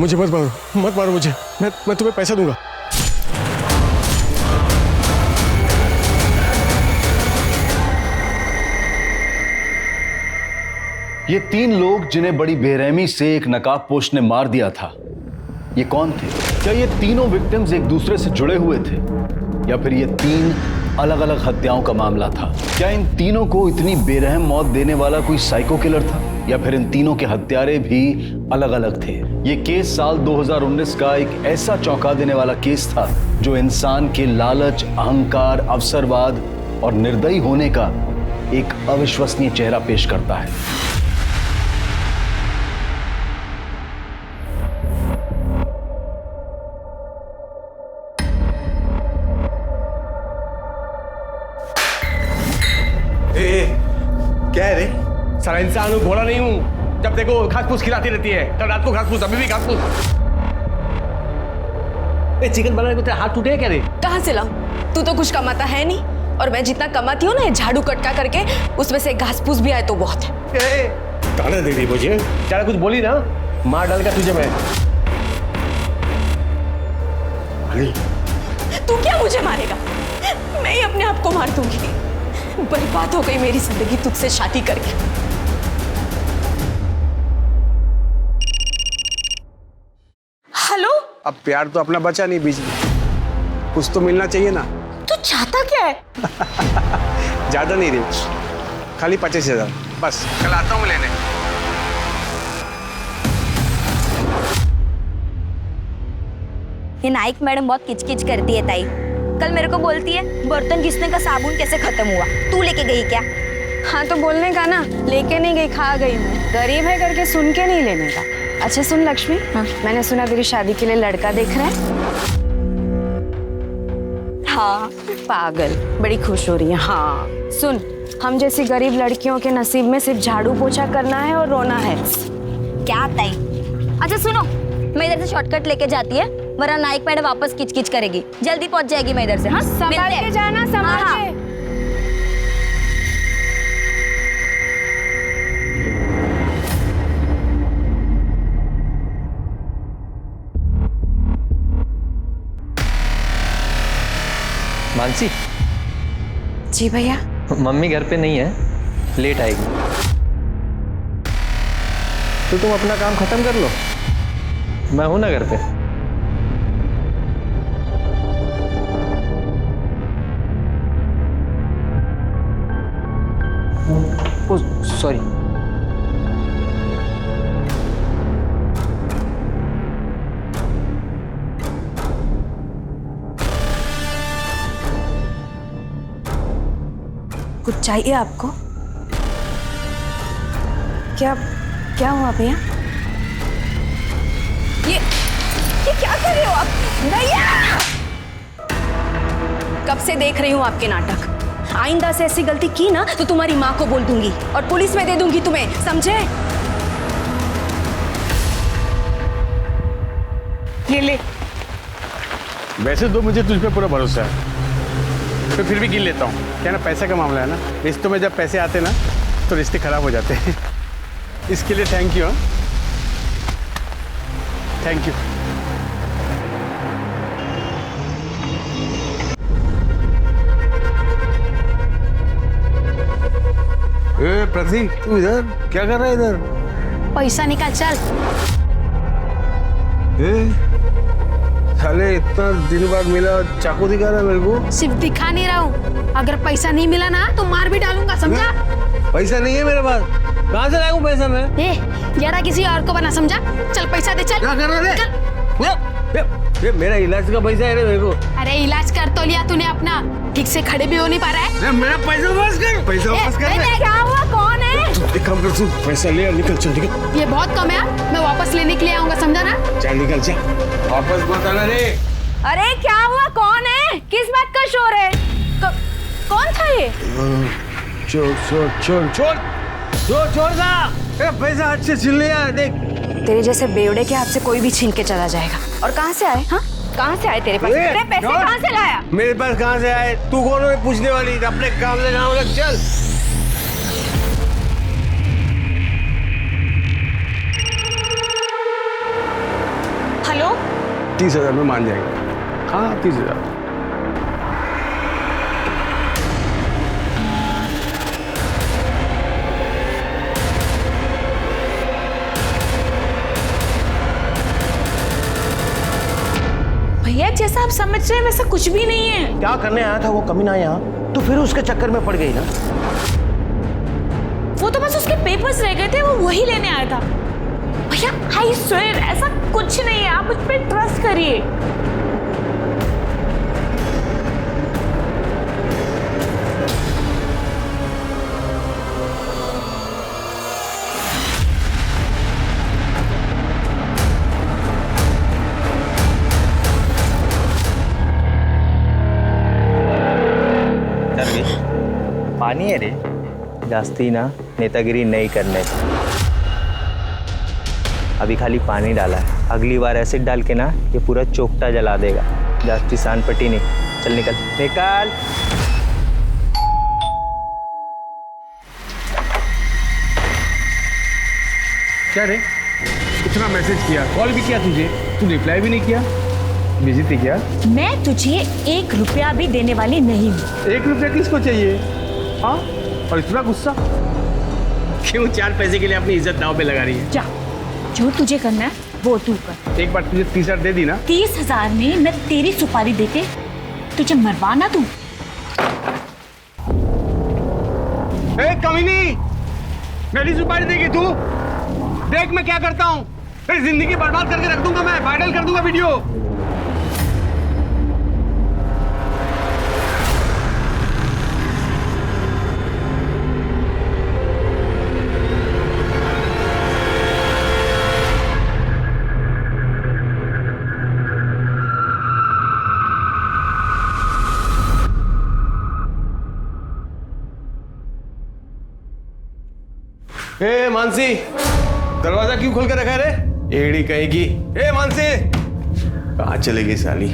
मुझे मत मारो मुझे, मैं तुम्हें पैसा दूंगा। ये 3 लोग जिन्हें बड़ी बेरहमी से एक नकाबपोश ने मार दिया था, ये कौन थे? क्या ये तीनों विक्टिम्स एक दूसरे से जुड़े हुए थे या फिर ये 3 अलग अलग हत्याओं का मामला था? क्या इन तीनों को इतनी बेरहम मौत देने वाला कोई साइको किलर था या फिर इन तीनों के हत्यारे भी अलग अलग थे? ये केस साल 2019 का एक ऐसा चौंका देने वाला केस था जो इंसान के लालच, अहंकार, अवसरवाद और निर्दयी होने का एक अविश्वसनीय चेहरा पेश करता है। क्या है रे? सारा इंसान हूँ, घोड़ा नहीं हूँ। जब देखो घास फूस खिलाती रहती है, कल रात को घास फूस, अभी भी घास फूस। चिकन बनाने को तेरा हाथ टूटे क्या रे? कहाँ से लाऊं? तू तो कुछ कमाता है नहीं, और मैं जितना कमाती हूँ ना, झाड़ू कटका करके उसमें से घास फूस भी आए तो बहुत है। ताना दे रही मुझे, ज्यादा कुछ बोली ना मार डालूंगा तुझे मैं। तू क्या मुझे मारेगा? मैं ही अपने आप को मार दूंगी। बर्बाद हो गई मेरी जिंदगी तुझसे शादी करके। हेलो? अब प्यार तो अपना बचा नहीं बीच में, कुछ तो मिलना चाहिए ना। तू चाहता क्या है? ज्यादा नहीं रे, खाली 25,000 बस। कल आता हूँ लेने। ये नाइक मैडम बहुत किचकिच करती है ताई। कल मेरे को बोलती है बर्तन घिसने का साबुन कैसे खत्म हुआ, तू लेके गई क्या? हाँ तो बोलने का ना, लेके नहीं गई, खा गई मैं। गरीब है करके सुन के नहीं लेने का। अच्छा सुन लक्ष्मी, हाँ? मैंने सुना तेरी शादी के लिए लड़का देख रहा है। हाँ पागल, बड़ी खुश हो रही है। हाँ सुन, हम जैसी गरीब लड़कियों के नसीब में सिर्फ झाड़ू पोछा करना है और रोना है। क्या ताई? अच्छा सुनो, मैं इधर से शॉर्टकट लेके जाती है, वरना नाइक मैडम वापस किचकिच करेगी। जल्दी पहुंच जाएगी मैं इधर से। हाँ संभाल के जाना, संभाल के। मानसी। जी भैया। मम्मी घर पे नहीं है, लेट आएगी। तो तुम अपना काम खत्म कर लो, मैं हूं ना घर पे। Oh sorry. कुछ चाहिए आपको? क्या हुआ भैया? ये क्या कर रहे हो आप? भैया! कब से देख रही हूँ आपके नाटक। आइंदा से ऐसी गलती की ना तो तुम्हारी माँ को बोल दूंगी और पुलिस में दे दूंगी तुम्हें, समझे? ये ले। वैसे तो मुझे तुझ पे पूरा भरोसा है, तो फिर भी गिन लेता हूँ। क्या ना, पैसे का मामला है ना, रिश्तों में जब पैसे आते ना तो रिश्ते खराब हो जाते हैं। इसके लिए thank you. Thank you. Prateek, तू इधर क्या कर रहा है? इधर पैसा निकाल, चल। साले इतना दिन बाद मिला, चाकू दिखा रहा है मेरे को। सिर्फ दिखा नहीं रहा हूँ, अगर पैसा नहीं मिला ना तो मार भी डालूंगा, समझा? पैसा नहीं है मेरे पास, कहाँ से लाऊं पैसा मैं? यारा किसी और को बना, समझा? चल पैसा दे, चल। क्या कर रहा है? ये मेरा इलाज का पैसा है रे मेरे को। अरे इलाज कर तो लिया तूने अपना, ठीक से खड़े भी हो नहीं पा रहा है। मेरा पैसा वापस कर, पैसा वापस कर। क्या हुआ, कौन है? एक काम कर, तू पैसा ले और निकल, चल निकल। ये बहुत कम है, मैं वापस लेने के लिए आऊंगा, समझा ना? चल निकल, चल वापस मत आना रे। अरे क्या हुआ, कौन है? किस बात का शोर है? कौन था ये? छोड़ का पैसा हाथ से छीन लिया, देख। तेरे जैसे बेवड़े के हाथ से कोई भी छीन के चला जाएगा। और कहाँ से आए? हाँ, कहाँ से आए तेरे पास? तेरे पैसे कहाँ से लाया? मेरे पास कहाँ से आए? तू कौन है पूछने वाली? अपने काम से काम लग, चल। 30,000 में मान जाएंगे। हाँ 30,000। भैया जैसा आप समझ रहे हैं वैसा कुछ भी नहीं है। क्या करने आया था वो कमीना यहाँ, तो फिर उसके चक्कर में पड़ गई ना। वो तो बस उसके पेपर्स रह गए थे, वो वही लेने आया था। भैया आई स्वेयर ऐसा कुछ नहीं है, आप मुझ पर ट्रस्ट करिए। पानी है रे, जास्ती ना नेतागिरी नहीं करने। अभी खाली पानी डाला है, अगली बार एसिड डाल के ना ये पूरा चोकटा जला देगा। जास्ती सान पट्टी नहीं। चल निकल निकल। क्या रे, इतना मैसेज किया, कॉल भी किया तुझे, तू रिप्लाई भी नहीं किया। बिजी थी क्या? मैं तुझे 1 रुपया भी देने वाली नहीं हूँ। 1 रुपया किसको चाहिए? हाँ, और इतना गुस्सा क्यों? 4 पैसे के लिए अपनी इज्जत दांव पे लगा रही है। जा, जो तुझे करना है वो तू कर। एक बार तुझे 30,000 दे दी ना। 30,000 में मैं तेरी सुपारी देके तुझे मरवाना तू। ए कमीनी, मेरी सुपारी देगी तू? देख मैं क्या करता हूँ, तेरी जिंदगी बर्बाद करके रख दूंगा, मैं वायरल कर दूंगा वीडियो। ए मानसी, दरवाजा क्यों खोल कर रखा है रे? एड़ी कहेगी। ए मानसी, कहाँ चलेगी साली?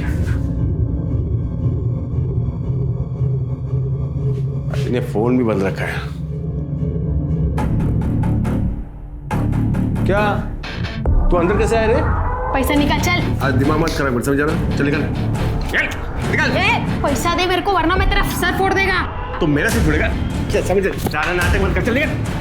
इन्हें फोन भी बंद रखा है। क्या तू अंदर कैसे आया रे? पैसा निकाल चल। आज दिमाग मत खराब कर, समझ रहा? चल निकल निकल। पैसा दे मेरे को वरना मैं तेरा सर फोड़ देगा। तो मेरा सिर जुड़ेगा क्या? समझ, ज्यादा नाटक मत कर, चल निकल।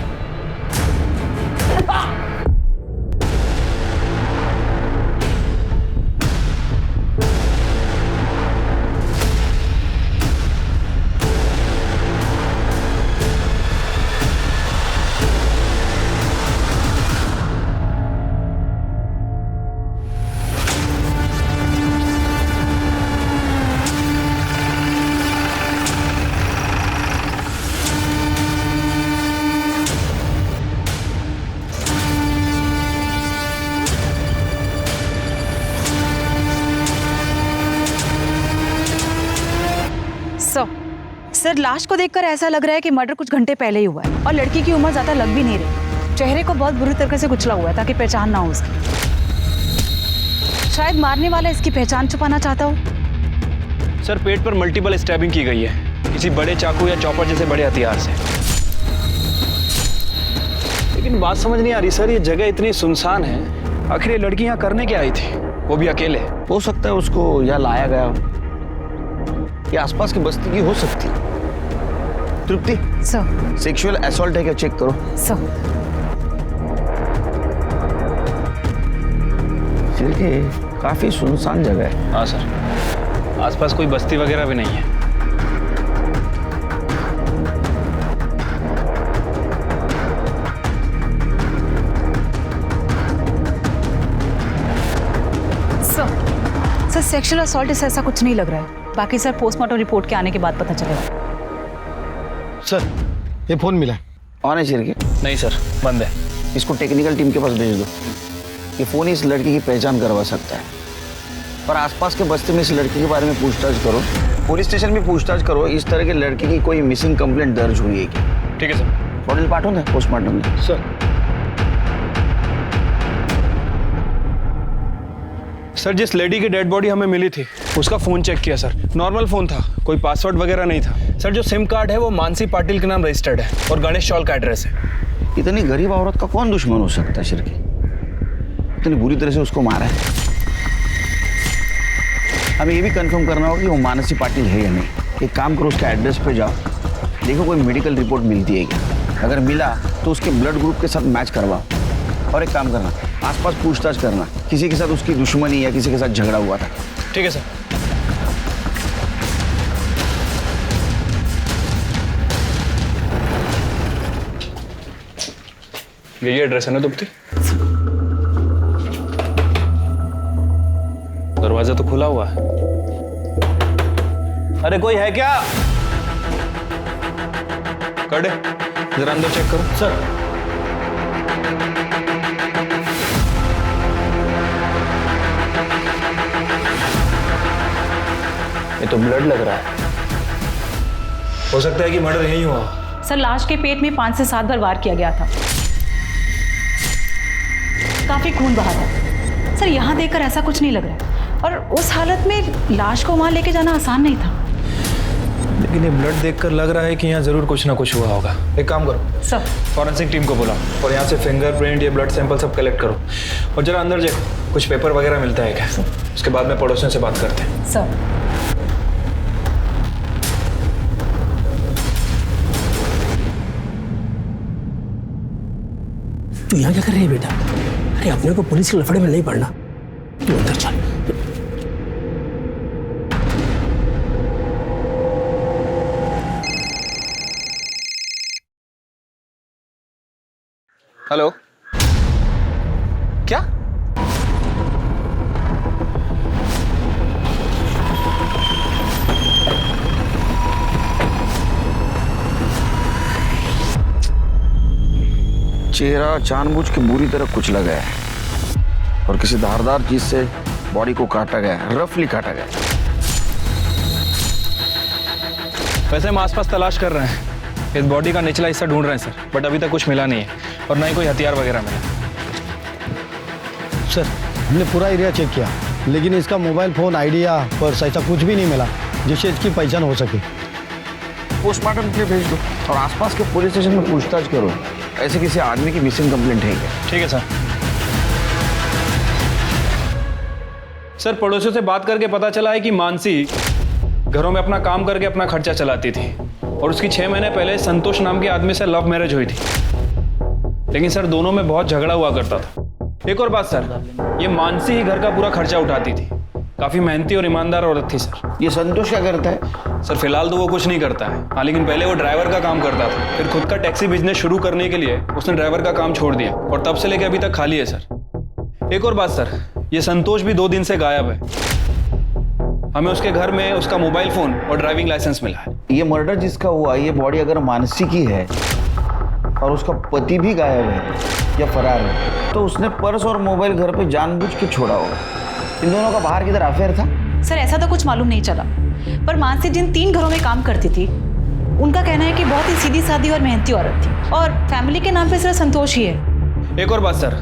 सर, लाश को देखकर ऐसा लग रहा है कि मर्डर कुछ घंटे पहले ही हुआ है और लड़की की उम्र ज्यादा लग भी नहीं रही। चेहरे को बहुत बुरी तरीके से कुचला हुआ है ताकि पहचान ना हो उसकी। शायद मारने वाला इसकी पहचान छुपाना चाहता हो। सर, पेट पर मल्टीपल स्टैबिंग की गई है, किसी बड़े चाकू या चॉपर जैसे बड़े हथियार से। लेकिन बात समझ नहीं आ रही सर, ये जगह इतनी सुनसान है, आखिर ये लड़की यहाँ करने क्या आई थी, वो भी अकेले? हो सकता है उसको यहाँ लाया गया हो, ये आसपास की बस्ती की हो सकती है। तृप्ति, सर, सेक्सुअल असॉल्ट है क्या, चेक करो। सर, काफी सुनसान जगह है। हाँ सर, आसपास कोई बस्ती वगैरह भी नहीं है। सर, सेक्सुअल असॉल्ट से ऐसा कुछ नहीं लग रहा है। बाकी सर पोस्टमार्टम रिपोर्ट के आने के बाद पता चलेगा। सर, ये फोन मिला ऑन है चिरके? नहीं सर, बंद है। इसको टेक्निकल टीम के पास भेज दो। ये फोन इस लड़की की पहचान करवा सकता है। और आसपास के बस्ती में इस लड़की के बारे में पूछताछ करो, पुलिस स्टेशन में पूछताछ करो, इस तरह के लड़की की कोई मिसिंग कंप्लेंट दर्ज हुई है क्या? ठीक है सर। बॉडी पाठो ना पोस्टमार्टम में। सर, जिस लेडी की डेड बॉडी हमें मिली थी उसका फोन चेक किया सर, नॉर्मल फोन था, कोई पासवर्ड वगैरह नहीं था। सर, जो सिम कार्ड है वो मानसी पाटिल के नाम रजिस्टर्ड है और गणेश चौल का एड्रेस है। इतनी गरीब औरत का कौन दुश्मन हो सकता है शिरके? इतनी बुरी तरह से उसको मारा है। हमें ये भी कंफर्म करना होगा कि वो मानसी पाटिल है या नहीं। एक काम करो, उसके एड्रेस पे जाओ, देखो कोई मेडिकल रिपोर्ट मिलती है क्या। अगर मिला तो उसके ब्लड ग्रुप के साथ मैच करवाओ। और एक काम करना, आसपास पूछताछ करना, किसी के साथ उसकी दुश्मनी या किसी के साथ झगड़ा हुआ था। ठीक है सर। यही एड्रेस है ना दुप्ती? दरवाजा तो खुला हुआ है। अरे कोई है क्या? कड़े जरा अंदर चेक करो। सर। ये तो ब्लड लग रहा है। हो सकता है कि मर्डर यही हुआ। सर लाश के पेट में 5 से 7 बार वार किया गया था। काफी खून बहा था। सर यहाँ देखकर ऐसा कुछ नहीं लग रहा है, और उस हालत में लाश को वहां लेके जाना आसान नहीं था। लेकिन ये ब्लड देखकर लग रहा है कि यहाँ जरूर कुछ ना कुछ हुआ होगा। एक काम करो सर, फॉरेंसिक टीम को बुलाओ और यहाँ से फिंगरप्रिंट या ब्लड सैंपल सब कलेक्ट करो और जरा अंदर देखो कुछ पेपर वगैरह मिलता है क्या। उसके बाद में पड़ोसियों से बात करते हैं। सर। तू यहाँ क्या कर रही है बेटा? अरे अपने को पुलिस के लफड़े में नहीं पड़ना, तू अंदर चल। हेलो, क्या? चेहरा जानबूझ के बुरी तरह कुचला गया है और किसी धारदार चीज से बॉडी को काटा गया है, रफली काटा गया है। वैसे हम आसपास तलाश कर रहे हैं, इस बॉडी का निचला हिस्सा ढूंढ रहे हैं सर, बट अभी तक कुछ मिला नहीं है और ना ही कोई हथियार वगैरह मिला। सर हमने पूरा एरिया चेक किया, लेकिन इसका मोबाइल फोन, आईडी या पर्स ऐसा कुछ भी नहीं मिला जिससे इसकी पहचान हो सके। पोस्टमार्टम के लिए भेज दो और आसपास के पुलिस स्टेशन में पूछताछ करो, ऐसे किसी आदमी की मिसिंग कंप्लेंट है क्या। ठीक है सर। सर पड़ोसियों से बात करके पता चला है कि मानसी घरों में अपना काम करके अपना खर्चा चलाती थी और उसकी 6 महीने पहले संतोष नाम के आदमी से लव मैरिज हुई थी। लेकिन सर दोनों में बहुत झगड़ा हुआ करता था। एक और बात सर, ये मानसी ही घर का पूरा खर्चा उठाती थी। काफी मेहनती और ईमानदार औरत थी सर। ये संतोष क्या करता है? सर फिलहाल तो वो कुछ नहीं करता है, हाँ, लेकिन पहले वो ड्राइवर का काम करता था। फिर खुद का टैक्सी बिजनेस शुरू करने के लिए उसने ड्राइवर का काम छोड़ दिया और तब से लेकर अभी तक खाली है सर। एक और बात सर, ये संतोष भी 2 दिन से गायब है। हमें उसके घर में उसका मोबाइल फोन और ड्राइविंग लाइसेंस मिला है। ये मर्डर जिसका हुआ, ये बॉडी अगर मानसी की है और उसका पति भी गायब है या फरार है, तो उसने पर्स और मोबाइल घर पे जानबूझ के छोड़ा होगा। इन दोनों का बाहर किधर अफेयर था? सर ऐसा तो कुछ मालूम नहीं चला, पर मानसी जिन 3 घरों में काम करती थी, उनका कहना है कि बहुत ही सीधी सादी और मेहनती औरत थी और फैमिली के नाम पे सिर्फ संतोष ही है। एक और बात सर,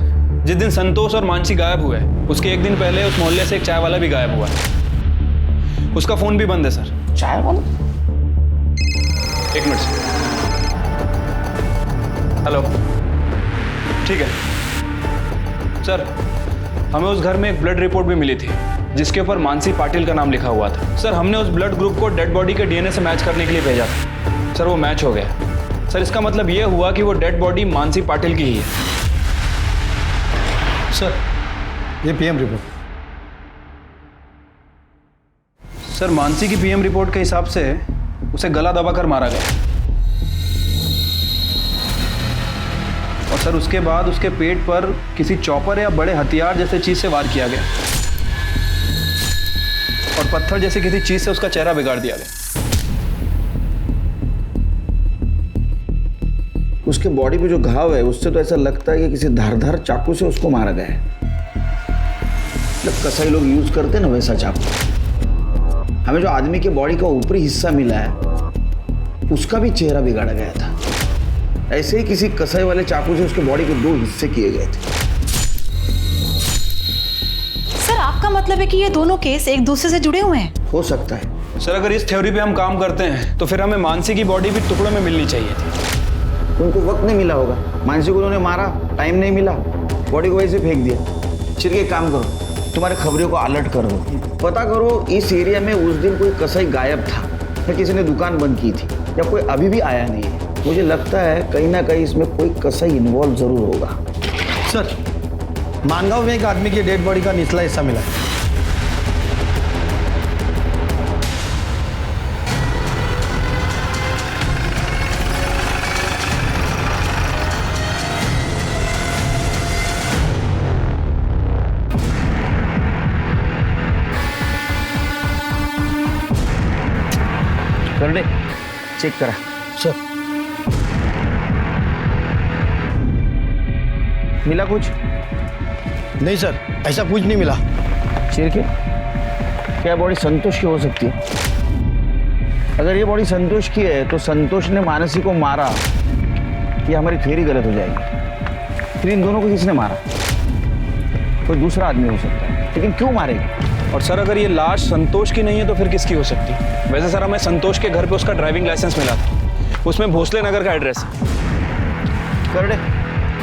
जिस दिन संतोष और मानसी गायब हुए उसके 1 दिन पहले उस मोहल्ले से एक चाय वाला भी गायब हुआ है। उसका फोन भी बंद है सर। चाय वाला? 1 मिनट सर। हेलो, ठीक है सर, हमें उस घर में एक ब्लड रिपोर्ट भी मिली थी जिसके ऊपर मानसी पाटिल का नाम लिखा हुआ था। सर हमने उस ब्लड ग्रुप को डेड बॉडी के डीएनए से मैच करने के लिए भेजा था। सर वो मैच हो गया। सर इसका मतलब ये हुआ कि वो डेड बॉडी मानसी पाटिल की ही है। सर ये पीएम रिपोर्ट। सर मानसी की पीएम रिपोर्ट के हिसाब से उसे गला दबाकर मारा गया और सर उसके बाद उसके पेट पर किसी चॉपर या बड़े हथियार जैसे चीज से वार किया गया और पत्थर जैसे किसी चीज से उसका चेहरा बिगाड़ दिया गया। उसके बॉडी पे जो घाव है उससे तो ऐसा लगता है कि किसी धारदार चाकू से उसको मारा गया है। मतलब कसाई लोग यूज करते हैं ना वैसा चाकू। हमें जो आदमी के बॉडी का ऊपरी हिस्सा मिला है उसका भी चेहरा बिगाड़ा गया था। ऐसे ही किसी कसाई वाले चाकू से उसके बॉडी के 2 हिस्से किए गए थे। सर आपका मतलब है कि ये दोनों केस एक दूसरे से जुड़े हुए हैं? हो सकता है। सर अगर इस थ्योरी पे हम काम करते हैं तो फिर हमें मानसी की बॉडी भी टुकड़ों में मिलनी चाहिए थी। उनको वक्त नहीं मिला होगा, मानसी को उन्होंने मारा, टाइम नहीं मिला, बॉडी को वैसे फेंक दिया। चलिए एक काम करो, तुम्हारे खबरों को अलर्ट कर दो। पता करो इस एरिया में उस दिन कोई कसाई गायब था या किसी ने दुकान बंद की थी या कोई अभी भी आया नहीं है। मुझे लगता है कहीं ना कहीं इसमें कोई कसाई इन्वॉल्व जरूर होगा। सर, मानगांव में एक आदमी की डेड बॉडी का निचला हिस्सा मिला। कर दे, चेक करा। सर, मिला कुछ? नहीं सर, ऐसा कुछ नहीं मिला। चिरके, क्या बॉडी संतोष की हो सकती है? अगर ये बॉडी संतोष की है तो संतोष ने मानसी को मारा, ये हमारी थ्योरी गलत हो जाएगी। फिर इन दोनों को किसने मारा? कोई दूसरा आदमी हो सकता है, लेकिन क्यों मारेगा? और सर अगर ये लाश संतोष की नहीं है तो फिर किसकी हो सकती है? वैसे सर हमें संतोष के घर पे उसका ड्राइविंग लाइसेंस मिला था, उसमें भोसले नगर का एड्रेस है। कर दे,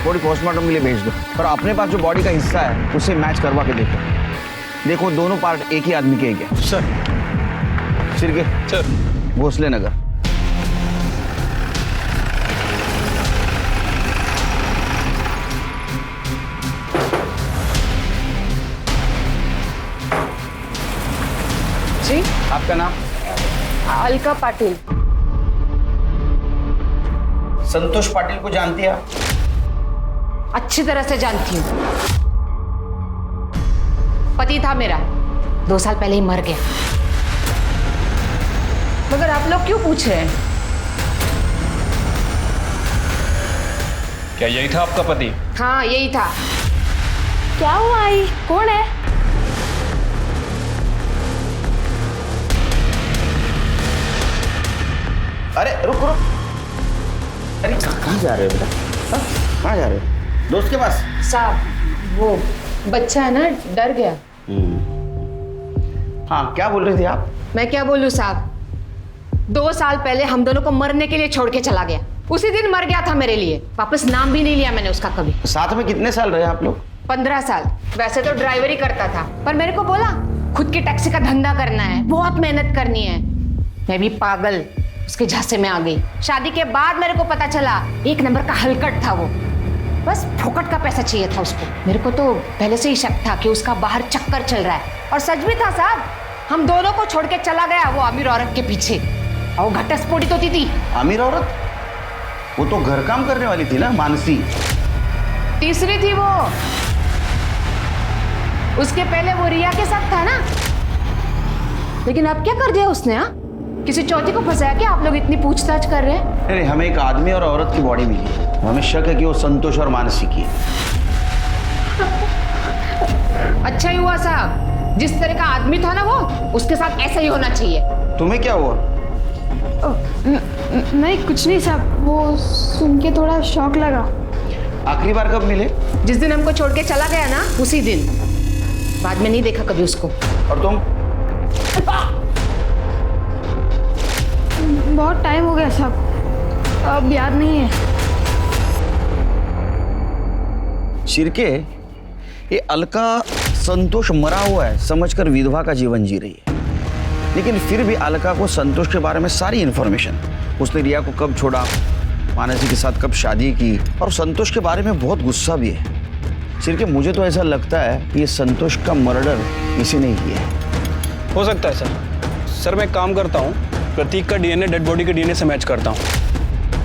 बॉडी पोस्टमार्टम के लिए भेज दो। पर अपने पास जो बॉडी का हिस्सा है उससे मैच करवा के देखो दोनों पार्ट एक ही आदमी के हैं क्या? सर, सिरके सर, भोसले नगर। जी, आपका नाम? अलका पाटिल। संतोष पाटिल को जानती है आप? अच्छी तरह से जानती हूँ। पति था मेरा, 2 साल पहले ही मर गया। मगर आप लोग क्यों पूछ रहे हैं? क्या यही था आपका पति? हाँ, यही था। क्या हुआ आई? कौन है? अरे रुक रुक, अरे कहाँ जा रहे हो बेटा? कहाँ जा रहे हो? दोस्त के पास? साहब, वो बच्चा है ना, डर गया। हाँ, क्या बोल रही थी आप? मैं क्या बोलूं साहब, 2 साल पहले हम दोनों को मरने के लिए छोड़ के चला गया। उसी दिन मर गया था मेरे लिए। वापस नाम भी नहीं लिया मैंने उसका कभी। साथ में कितने साल रहे आप लोग? 15 साल। वैसे तो ड्राइवरी करता था, पर मेरे को बोला खुद की टैक्सी का धंधा करना है, बहुत मेहनत करनी है। मैं भी पागल उसके झांसे में आ गई। शादी के बाद मेरे को पता चला 1 नंबर का हलकट था वो, बस फोकट का पैसा चाहिए था उसको। मेरे को तो पहले से ही शक था कि उसका बाहर चक्कर चल रहा है, और सच भी था साहब। हम दोनों को छोड़ के चला गया वो अमीर औरत के पीछे, और वो घटस्फोटित होती थी। अमीर औरत? वो तो घर काम करने वाली थी ना, मानसी। तीसरी थी वो। उसके पहले वो रिया के साथ था ना। लेकिन अब क्या कर दिया उसने? हाँ, किसी चौथी को फंसाया क्या? आप लोग इतनी पूछताछ कर रहे हैं। नहीं, हमें एक आदमी और औरत की बॉडी मिली, हमें शक है कि वो संतोष और मानसी की है। अच्छा ही हुआ साहब, जिस तरह का आदमी था ना वो, उसके साथ ऐसा ही होना चाहिए। तुम्हें क्या हुआ? नहीं, कुछ नहीं साहब, वो सुन के थोड़ा शौक लगा। आखिरी बार कब मिले? जिस दिन हमको छोड़ के चला गया ना, उसी दिन। बाद में नहीं देखा कभी उसको। और तुम? बहुत टाइम हो गया साहब, अब याद नहीं है। शिरके, ये अलका संतोष मरा हुआ है समझकर विधवा का जीवन जी रही है, लेकिन फिर भी अलका को संतोष के बारे में सारी इन्फॉर्मेशन, उसने रिया को कब छोड़ा, मानसी के साथ कब शादी की, और संतोष के बारे में बहुत गुस्सा भी है। शिरके, मुझे तो ऐसा लगता है कि ये संतोष का मर्डर इसी ने किया है। हो सकता है सर। सर मैं एक काम करता हूँ, प्रतीक का डीएनए डेड बॉडी के डीएनए से मैच करता हूँ,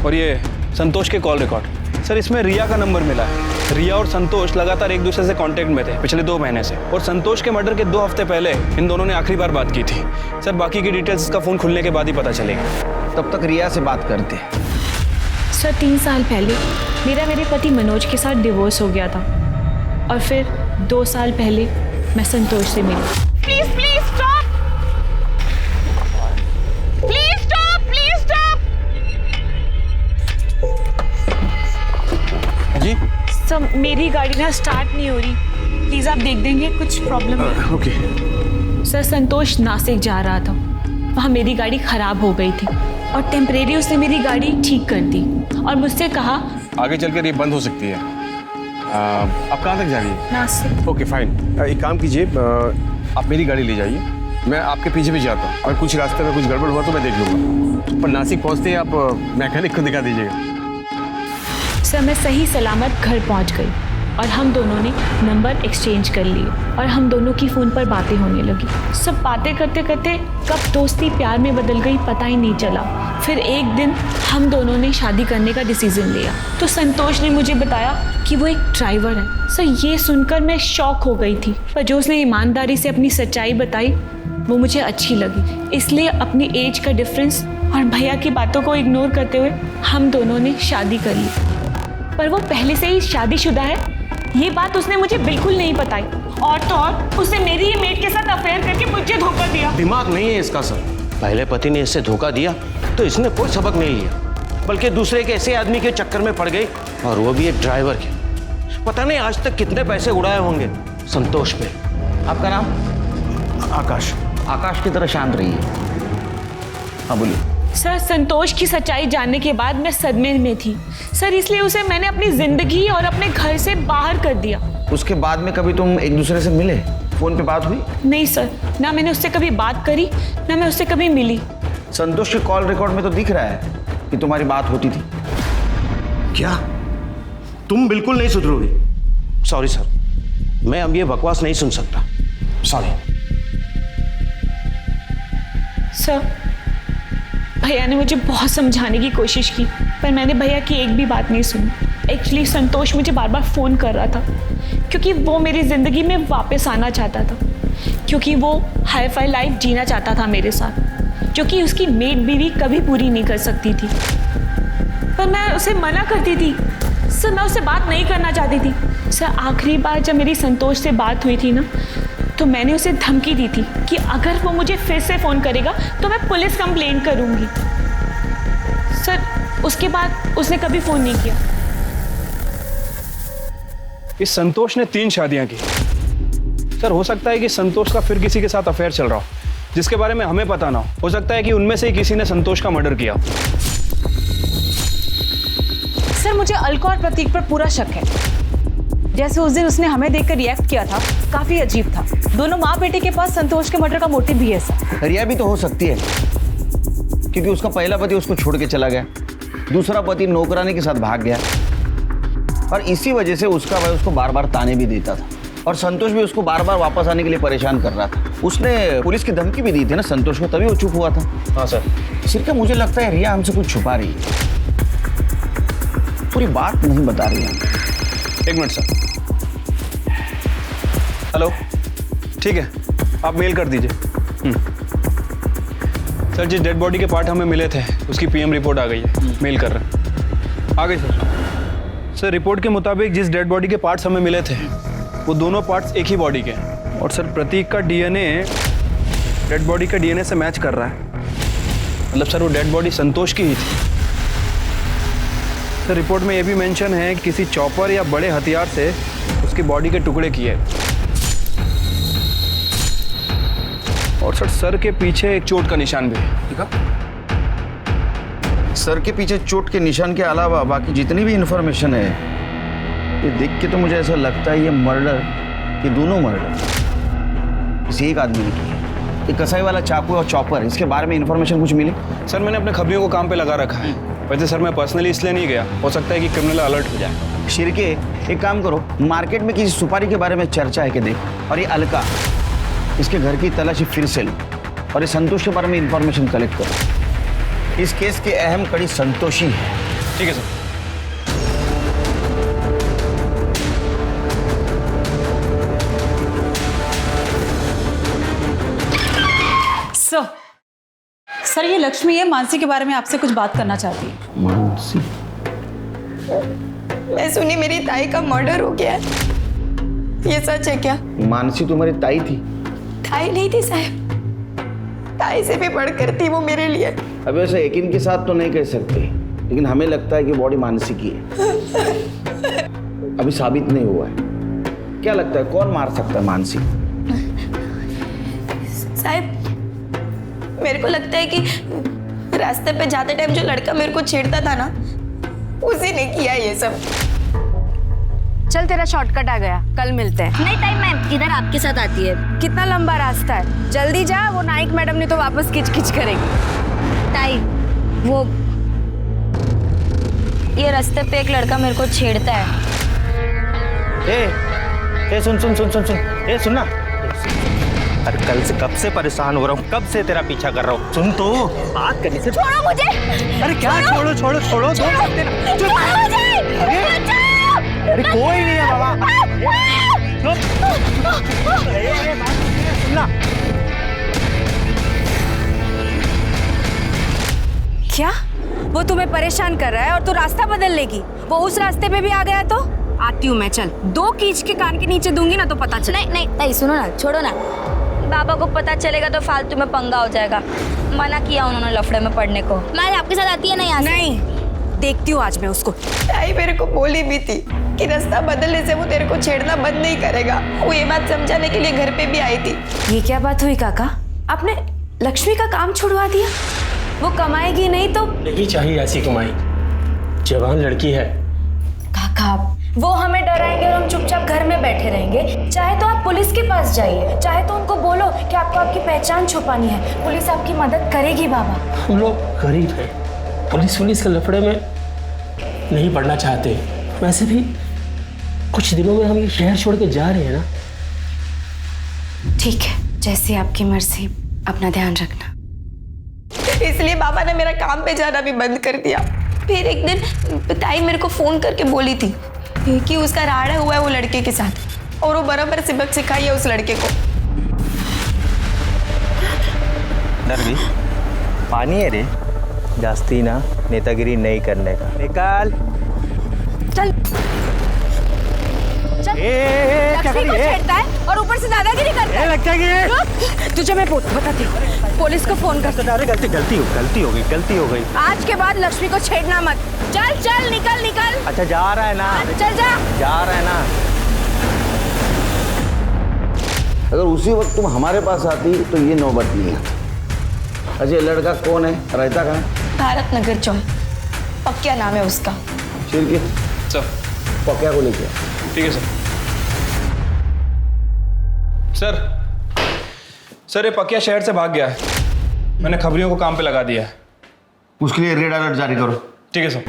और ये संतोष के कॉल रिकॉर्ड। सर इसमें रिया का नंबर मिला है। रिया और संतोष लगातार एक दूसरे से कांटेक्ट में थे पिछले 2 महीने से, और संतोष के मर्डर के 2 हफ्ते पहले इन दोनों ने आखिरी बार बात की थी। सर बाकी की डिटेल्स इसका फ़ोन खुलने के बाद ही पता चलेगी। तब तक रिया से बात करते हैं। सर 3 साल पहले मेरे पति मनोज के साथ डिवोर्स हो गया था, और फिर 2 साल पहले मैं संतोष से मिली। Please please stop, please stop, please stop. जी सर मेरी गाड़ी ना स्टार्ट नहीं हो रही, प्लीज आप देख देंगे, कुछ प्रॉब्लम है। ओके। सर संतोष नासिक जा रहा था, वहाँ मेरी गाड़ी खराब हो गई थी, और टेम्परेरी उसने मेरी गाड़ी ठीक कर दी, और मुझसे कहा आगे चलकर ये बंद हो सकती है, आप कहाँ तक जा रही है? नासिक। ओके फाइन, एक काम कीजिए, आप मेरी गाड़ी ले जाइए, मैं आपके पीछे भी जाता हूँ, और कुछ रास्ते में कुछ गड़बड़ हुआ तो मैं देख लूँगा। पर नासिक पहुँचते ही आप मैकेनिक को दिखा दीजिएगा। सर मैं सही सलामत घर पहुंच गई और हम दोनों ने नंबर एक्सचेंज कर लिए और हम दोनों की फ़ोन पर बातें होने लगी। सब बातें करते करते कब दोस्ती प्यार में बदल गई पता ही नहीं चला। फिर एक दिन हम दोनों ने शादी करने का डिसीजन लिया तो संतोष ने मुझे बताया कि वो एक ड्राइवर है। सर ये सुनकर मैं शॉक हो गई थी, पर जो उसने ईमानदारी से अपनी सच्चाई बताई वो मुझे अच्छी लगी। इसलिए अपनी एज का डिफरेंस और भैया की बातों को इग्नोर करते हुए हम दोनों ने शादी कर ली। पर वो पहले से ही शादीशुदा है ये बात उसने मुझे बिल्कुल नहीं बताई, और तो और उसने मेरी ही मेड के साथ अफेयर करके मुझे धोखा दिया। दिमाग नहीं है इसका सर। पहले पति ने इससे धोखा दिया तो इसने कोई सबक नहीं लिया, बल्कि दूसरे के ऐसे आदमी के चक्कर में पड़ गई, और वो भी एक ड्राइवर के। पता नहीं आज तक कितने पैसे उड़ाए होंगे संतोष पे। आपका नाम? आकाश। आकाश की तरह शांत रहिए। हाँ बोलिए। सर संतोष की सच्चाई जानने के बाद मैं सदमे में थी सर, इसलिए उसे मैंने अपनी जिंदगी और अपने घर से बाहर कर दिया। उसके बाद में कभी तुम एक दूसरे से मिले? फोन पे बात हुई? नहीं सर, ना मैंने उससे कभी बात करी ना मैं उससे कभी मिली। संतोष के कॉल रिकॉर्ड में तो दिख रहा है कि तुम्हारी बात होती थी। क्या तुम बिल्कुल नहीं सुधरोगी? सॉरी सर, मैं अब ये बकवास नहीं सुन सकता, सॉरी। सर भैया ने मुझे बहुत समझाने की कोशिश की पर मैंने भैया की एक भी बात नहीं सुनी। एक्चुअली संतोष मुझे बार बार फ़ोन कर रहा था क्योंकि वो मेरी ज़िंदगी में वापस आना चाहता था, क्योंकि वो हाई फाई लाइफ जीना चाहता था मेरे साथ, जो कि उसकी मेड बीवी कभी पूरी नहीं कर सकती थी। पर मैं उसे मना करती थी सर, मैं उससे बात नहीं करना चाहती थी। सर आखिरी बार जब मेरी संतोष से बात हुई थी ना, तो मैंने उसे धमकी दी थी कि अगर वो मुझे फिर से फ़ोन करेगा तो मैं पुलिस कंप्लेंट करूंगी। सर उसके बाद उसने कभी फ़ोन नहीं किया। इस संतोष ने 3 शादियां की। सर हो सकता है कि संतोष का फिर किसी के साथ अफेयर चल रहा हो जिसके बारे में हमें पता ना हो सकता है कि उनमें से ही किसी ने संतोष का मर्डर किया। सर मुझे अलका और प्रतीक पर पूरा शक है। जैसे उस दिन उसने हमें देखकर रिएक्ट किया था, काफी अजीब था। दोनों माँ बेटे के पास संतोष के मर्डर का मोटिव भी है सर। रिया भी तो हो सकती है क्योंकि उसका पहला पति उसको छोड़ के चला गया, दूसरा पति नौकरानी के साथ भाग गया, और इसी वजह से उसका भाई उसको बार बार ताने भी देता था, और संतोष भी उसको बार बार वापस आने के लिए परेशान कर रहा था। उसने पुलिस की धमकी भी दी थी ना संतोष को, तभी वो चुप हुआ था। हाँ सर। सिर्फ मुझे लगता है रिया हमसे कुछ छुपा रही है, पूरी बात नहीं बता रही है। 1 मिनट सर। हेलो, ठीक है आप मेल कर दीजिए। सर जिस डेड बॉडी के पार्ट हमें मिले थे उसकी पीएम रिपोर्ट आ गई है, मेल कर रहे हैं। आ गई सर। सर रिपोर्ट के मुताबिक जिस डेड बॉडी के पार्ट्स हमें मिले थे वो दोनों पार्ट्स एक ही बॉडी के हैं, और सर प्रतीक का डीएनए डेड बॉडी के डीएनए से मैच कर रहा है। मतलब सर वो डेड बॉडी संतोष की ही थी। सर रिपोर्ट में ये भी मेंशन है कि किसी चॉपर या बड़े हथियार से उसकी बॉडी के टुकड़े किए, और सर के पीछे एक चोट का निशान भी है। ठीक है, सर के पीछे चोट के निशान के अलावा बाकी जितनी भी इंफॉर्मेशन है, ये देख के तो मुझे ऐसा लगता है ये मर्डर, ये दोनों मर्डर किसी एक आदमी ने किया। ये कसाई वाला चाकू और चॉपर, इसके बारे में इंफॉर्मेशन कुछ मिली? सर मैंने अपने खबरियों को काम पे लगा रखा है। वैसे सर मैं पर्सनली इसलिए नहीं गया, हो सकता है कि क्रिमिनल अलर्ट हो जाए। शिरके एक काम करो, मार्केट में किसी सुपारी के बारे में चर्चा है कि देख, और ये अलका, इसके घर की तलाशी फिर से लो, और ये संतोष के बारे में इंफॉर्मेशन कलेक्ट करो। इस केस की अहम कड़ी संतोष ही है। ठीक है सर। सर ये लक्ष्मी है, मानसी के बारे में आपसे कुछ बात करना चाहती है। मानसी? मैं सुनी मेरी ताई का मर्डर हो गया है, ये सच है क्या? मानसी तुम्हारी ताई थी? ताई नहीं थी साहब, ताई से भी बढ़कर थी वो मेरे लिए। अब ऐसे यकीन के साथ तो नहीं कह सकते, लेकिन हमें लगता है कि बॉडी मानसी की है। अभी साबित नहीं हुआ है। क्या लगता है कौन मार सकता है मानसी? साहब मेरे को लगता है कि रास्ते पे जाते टाइम जो लड़का मेरे को छेड़ता था ना, उसी ने किया ये सब। चल तेरा शॉर्टकट आ गया, कल मिलते हैं। नहीं ताई, मैं इधर आपके साथ आती है। कितना लंबा रास्ता है, जल्दी जा, वो नाइक मैडम ने तो वापस किच किच करेगी। ताई वो ये रास्ते पे एक लड़का मेरे को छेड़ता है। ए सुन सुन सुन सुन सुन, ए सुन ना। अरे कल से कब से परेशान हो रहा हूँ, कब से तेरा पीछा कर रहा हूँ। सुन तो, बात करने से छोड़ो मुझे। अरे क्या छोड़ो छोड़ो छोड़ो, छोड़ो मुझे। अरे कोई नहीं है बाबा। सुनना, क्या वो तुम्हें परेशान कर रहा है और तू रास्ता बदल लेगी? वो उस रास्ते पे भी आ गया तो आती हूँ मैं, चल 2 कीच के कान के नीचे दूंगी ना तो पता चले। नहीं नहीं नहीं, सुनो ना, छोड़ो ना। बाबा को पता चलेगा तो फालतू में पंगा हो जाएगा। मना किया उन्होंने लफड़े में पड़ने को। मैं आपके साथ आती है ना यहाँ से? नहीं, देखती हूँ आज मैं उसको। ताई मेरे को बोली भी थी कि रास्ता बदलने से वो तेरे को छेड़ना बंद नहीं करेगा। वो ये बात समझाने के लिए घर पे भी आई थी। ये क्या बात हुई काका, आपने लक्ष्मी का काम छुड़वा दिया? वो कमाएगी नहीं तो? नहीं चाहिए ऐसी कमाई, जवान लड़की है। काका वो हमें डराएंगे और हम चुपचाप घर में बैठे रहेंगे। चाहे तो आप पुलिस के पास जाइए, चाहे तो उनको बोलो कि आपको आपकी पहचान छुपानी है, पुलिस आपकी मदद करेगी। बाबा हम लोग गरीब हैं, पुलिस के लफड़े में नहीं पड़ना चाहते। वैसे भी कुछ दिनों में हम ये शहर छोड़ के जा रहे हैं ना। ठीक है, जैसी आपकी मर्जी, अपना ध्यान रखना। इसलिए बाबा ने मेरा काम पे जाना भी बंद कर दिया। फिर एक दिन ताई मेरे को फोन करके बोली थी कि उसका राड़ा हुआ है वो लड़के के साथ और वो बराबर सबक सिखाई है उस लड़के को। डर भी पानी है रे, जास्ती ना नेतागिरी नहीं करने का। निकाल चल चल। लक्ष्मी को छेड़ता है और ऊपर से दादागिरी करता है। लगता है तुझे मैं बताती हूँ, पुलिस को फोन कर। अरे गलती हो गई। आज के बाद लक्ष्मी को छेड़ना मत। चल चल, निकल निकल। अच्छा जा रहा है ना? चल जा रहा है ना? अगर उसी वक्त तुम हमारे पास आती तो ये नौबत नहीं आती। अच्छा ये लड़का कौन है, रहता कहाँ है? भारत नगर चौक, पक्या नाम है उसका। चिरकी सर पक्या को लेके ठीक है सर ये पकिया शहर से भाग गया है। मैंने खबरियों को काम पे लगा दिया है। उसके लिए रेड अलर्ट जारी करो। ठीक है सर।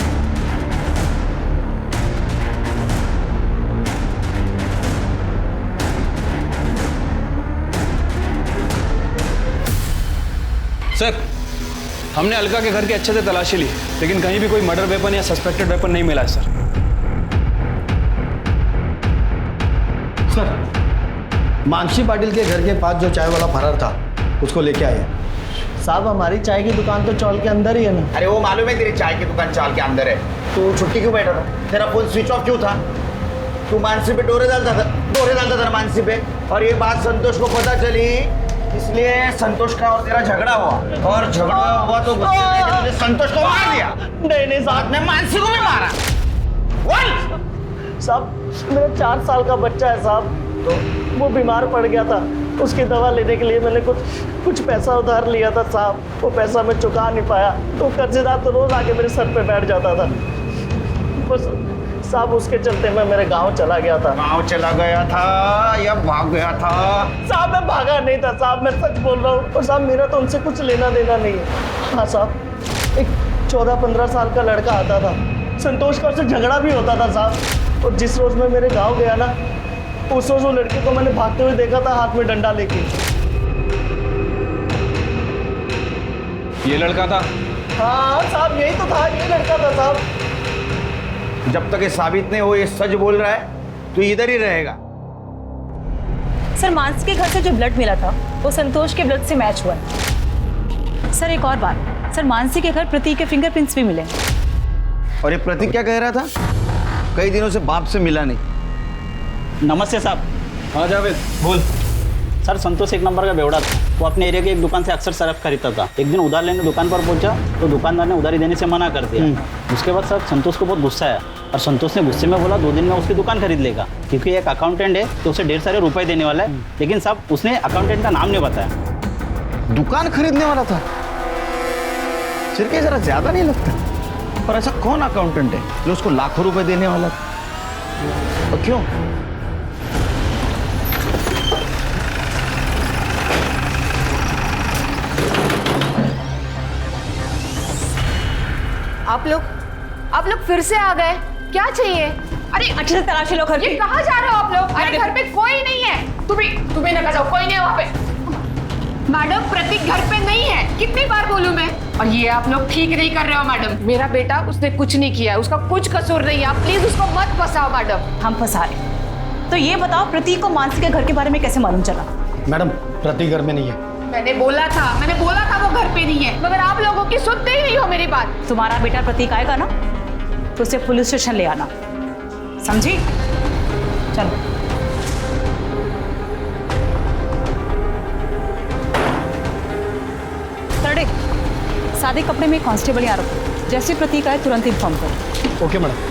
सर हमने अलका के घर की अच्छे से तलाशी ली, लेकिन कहीं भी कोई मर्डर वेपन या सस्पेक्टेड वेपन नहीं मिला है सर। सर मानसी पाटिल के घर के पास जो चाय वाला फरार था उसको लेके आए। साहब हमारी चाय की दुकान तो चौल के अंदर ही है ना। अरे वो मालूम है तेरी चाय की दुकान चाल के अंदर है, तू छुट्टी क्यों बैठा था? तेरा फोन स्विच ऑफ क्यों था? तू मानसी पे डोरे डालता था मानसी पे, और ये बात संतोष को पता चली, इसलिए संतोष का और तेरा झगड़ा हुआ, और झगड़ा हुआ तो गुस्से में तुझे संतोष को मार दिया। नहीं साथ में मानसी को भी मारा। साहब मेरा 4 साल का बच्चा है साहब, तो वो बीमार पड़ गया था, उसकी दवा लेने के लिए मैंने कुछ पैसा उधार लिया था साहब। वो पैसा मैं चुका नहीं पाया, तो कर्जेदार तो रोज आके मेरे सर पे बैठ जाता था। बस साहब उसके चलते मैं मेरे गांव चला गया था। गांव चला गया था या भाग गया था? साहब मैं भागा नहीं था साहब, मैं सच बोल रहा हूँ। और साहब मेरा तो उनसे कुछ लेना देना नहीं है। हाँ साहब, एक 14-15 साल का लड़का आता था, संतोष का उससे झगड़ा भी होता था साहब। और जिस रोज मैं मेरे गाँव गया ना, उस रोज वो लड़के को मैंने भागते हुए देखा था हाथ में डंडा लेके। ये लड़का था? हाँ साहब यही तो था, ये लड़का था साहब। जब तक ये साबित नहीं हो ये सच बोल रहा है तो इधर ही रहेगा। सर मानसी के घर से जो ब्लड मिला था वो संतोष के ब्लड से मैच हुआ है। सर एक और बात, सर मानसी के घर प्रतीक के फिंगरप्रिंट्स भी मिले। और ये प्रतीक क्या कह रहा था? कई दिनों से बाप से मिला नहीं। नमस्ते साहब। हाँ जावेद बोल। सर संतोष एक नंबर का बेवड़ा था, वो अपने एरिया की एक दुकान से अक्सर सरफ खरीदता था। एक दिन उधार लेने दुकान पर पहुंचा तो दुकानदार ने उधारी देने से मना कर दिया। उसके बाद सर संतोष को बहुत गुस्सा आया और संतोष ने गुस्से में बोला 2 दिन में उसकी दुकान खरीद लेगा, क्योंकि एक अकाउंटेंट है तो उसे ढेर सारे रुपए देने वाला है। लेकिन साहब उसने अकाउंटेंट का नाम नहीं बताया। दुकान खरीदने वाला था? सिर्फ जरा ज्यादा नहीं लगता? पर ऐसा कौन अकाउंटेंट है जो उसको लाखों रुपए देने वाला था? और क्यों? आप लोग फिर से आ गए, क्या चाहिए? अरे अच्छे से तलाशी लो घर ये की। कहाँ जा रहे हो आप लोग? अरे घर पे कोई नहीं है। तुम्हें ना जाओ, कोई नहीं है वहाँ पे। मैडम प्रतीक घर पे नहीं है, कितनी बार बोलूं मैं? और ये आप लोग ठीक नहीं कर रहे हो मैडम। मेरा बेटा उसने कुछ नहीं किया है, उसका कुछ कसूर नहीं है, आप प्लीज उसको मत फंसाओ मैडम। हम फंसा रहे। तो ये बताओ प्रतीक को मानसी के घर के बारे में कैसे मालूम चला? मैडम प्रतीक घर में नहीं है। मैंने बोला था वो घर पे नहीं है, मगर आप लोगों की सुनते ही नहीं हो मेरी बात। तुम्हारा बेटा प्रतीक आएगा ना तो उसे पुलिस स्टेशन ले आना, समझी? चलो। सरडे, सादे कपड़े में कांस्टेबल यहाँ रखो, जैसे प्रतीक आए तुरंत इन्फॉर्म करो। Okay madam.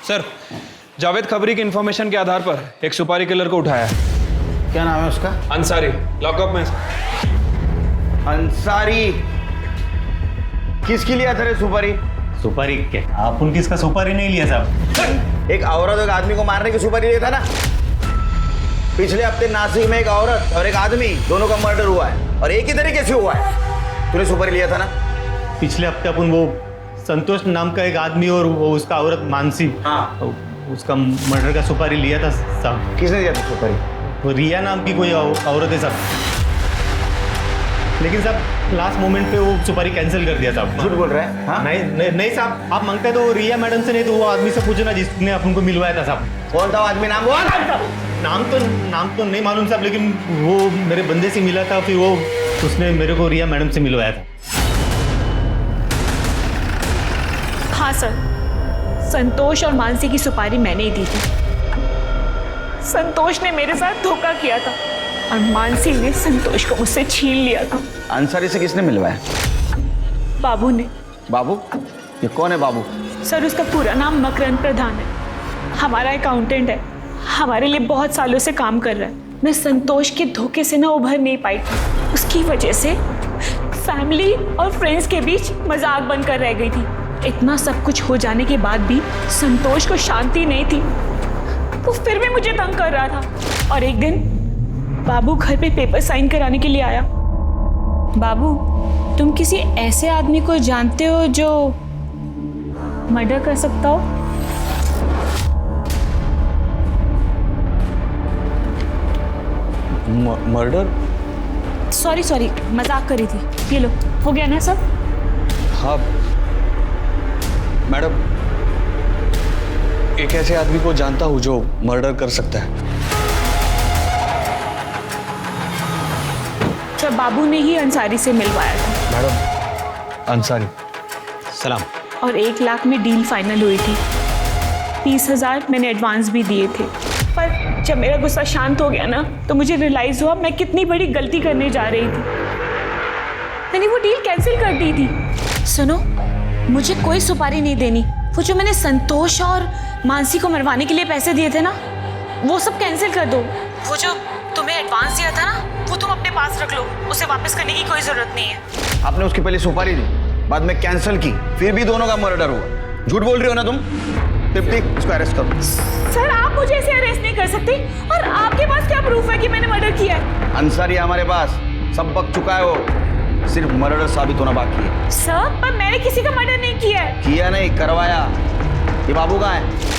सर, जावेद खबरी की इंफॉर्मेशन के आधार पर एक सुपारी किलर को उठाया है। क्या नाम है उसका? अंसारी, लॉकअप में। अंसारी किसकी लिया था रे सुपारी? सुपारी क्या? आप उनकी इसका सुपारी नहीं लिया साहब। एक औरत एक आदमी को मारने की सुपारी लिया था ना। पिछले हफ्ते नासिक में एक औरत और एक आदमी दोनों का मर्डर हुआ है और एक ही तरीके से हुआ है। तूने सुपारी लिया था ना? पिछले हफ्ते अपन वो संतोष नाम का एक आदमी और वो उसका औरत मानसी, हाँ, तो उसका मर्डर का सुपारी लिया था साहब। किसने दिया था सुपारी? वो रिया नाम की कोई औरत है साहब, लेकिन साहब लास्ट मोमेंट पे वो सुपारी कैंसिल कर दिया साहब। झूठ बोल रहा है? हाँ? नहीं साहब, आप मांगते तो रिया मैडम से नहीं तो वो आदमी से पूछो ना जिसने अपन को मिलवाया था साहब। कौन था आदमी? नाम बोल। नाम तो नहीं मालूम साहब, लेकिन वो मेरे बंदे से मिला था, फिर वो उसने मेरे को रिया मैडम से मिलवाया था। हाँ सर, संतोष और मानसी की सुपारी मैंने ही दी थी। संतोष ने मेरे साथ धोखा किया था और मानसी ने संतोष को मुझसे छीन लिया था। अंसारी से किसने मिलवाया? बाबू ने। बाबू? ये कौन है बाबू? सर उसका पूरा नाम मकरंद प्रधान है, हमारा अकाउंटेंट है, हमारे लिए बहुत सालों से काम कर रहा है। मैं संतोष के धोखे से ना उभर नहीं पाई थी, उसकी वजह से फैमिली और फ्रेंड्स के बीच मजाक बनकर रह गई थी। इतना सब कुछ हो जाने के बाद भी संतोष को शांति नहीं थी, वो फिर भी मुझे तंग कर रहा था। और एक दिन बाबू घर पे पेपर साइन कराने के लिए आया। बाबू, तुम किसी ऐसे आदमी को जानते हो जो मर्डर कर सकता हो? मर्डर? सॉरी, मजाक कर रही थी। ये लो, हो गया ना सब? हाँ मैडम, एक ऐसे आदमी को जानता हूँ जो मर्डर कर सकता है। तो बाबू ने ही अंसारी से मिलवाया था। मैडम, अंसारी सलाम। और 1 लाख में डील फाइनल हुई थी। 30,000 मैंने एडवांस भी दिए थे। पर जब मेरा गुस्सा शांत हो गया ना तो मुझे रियलाइज हुआ मैं कितनी बड़ी गलती करने जा रही थी। मैंने वो डील कैंसिल कर दी थी। सुनो, मुझे कोई सुपारी नहीं देनी। वो जो मैंने संतोष और मानसी को मरवाने के लिए पैसे दिए थे ना, वो सब कैंसिल कर दो। वो जो तुम्हें एडवांस दिया था ना, वो तुम अपने पास रख लो, उसे वापस करने की कोई जरूरत नहीं है। आपने उसकी पहले सुपारी दी, बाद में कैंसिल की, फिर भी दोनों का मर्डर हुआ। झूठ बोल रही हो ना तुम? दीप्ति, इसको अरेस्ट करो। सर, आप मुझे ऐसे अरेस्ट नहीं कर सकते। और आपके पास क्या प्रूफ है कि मैंने मर्डर किया है? अंसारी हमारे पास सब बक चुका है, वो सिर्फ मर्डर साबित होना बाकी है। सर, पर मैंने किसी का मर्डर नहीं किया है। किया नहीं, करवाया। ये बाबू कहाँ है?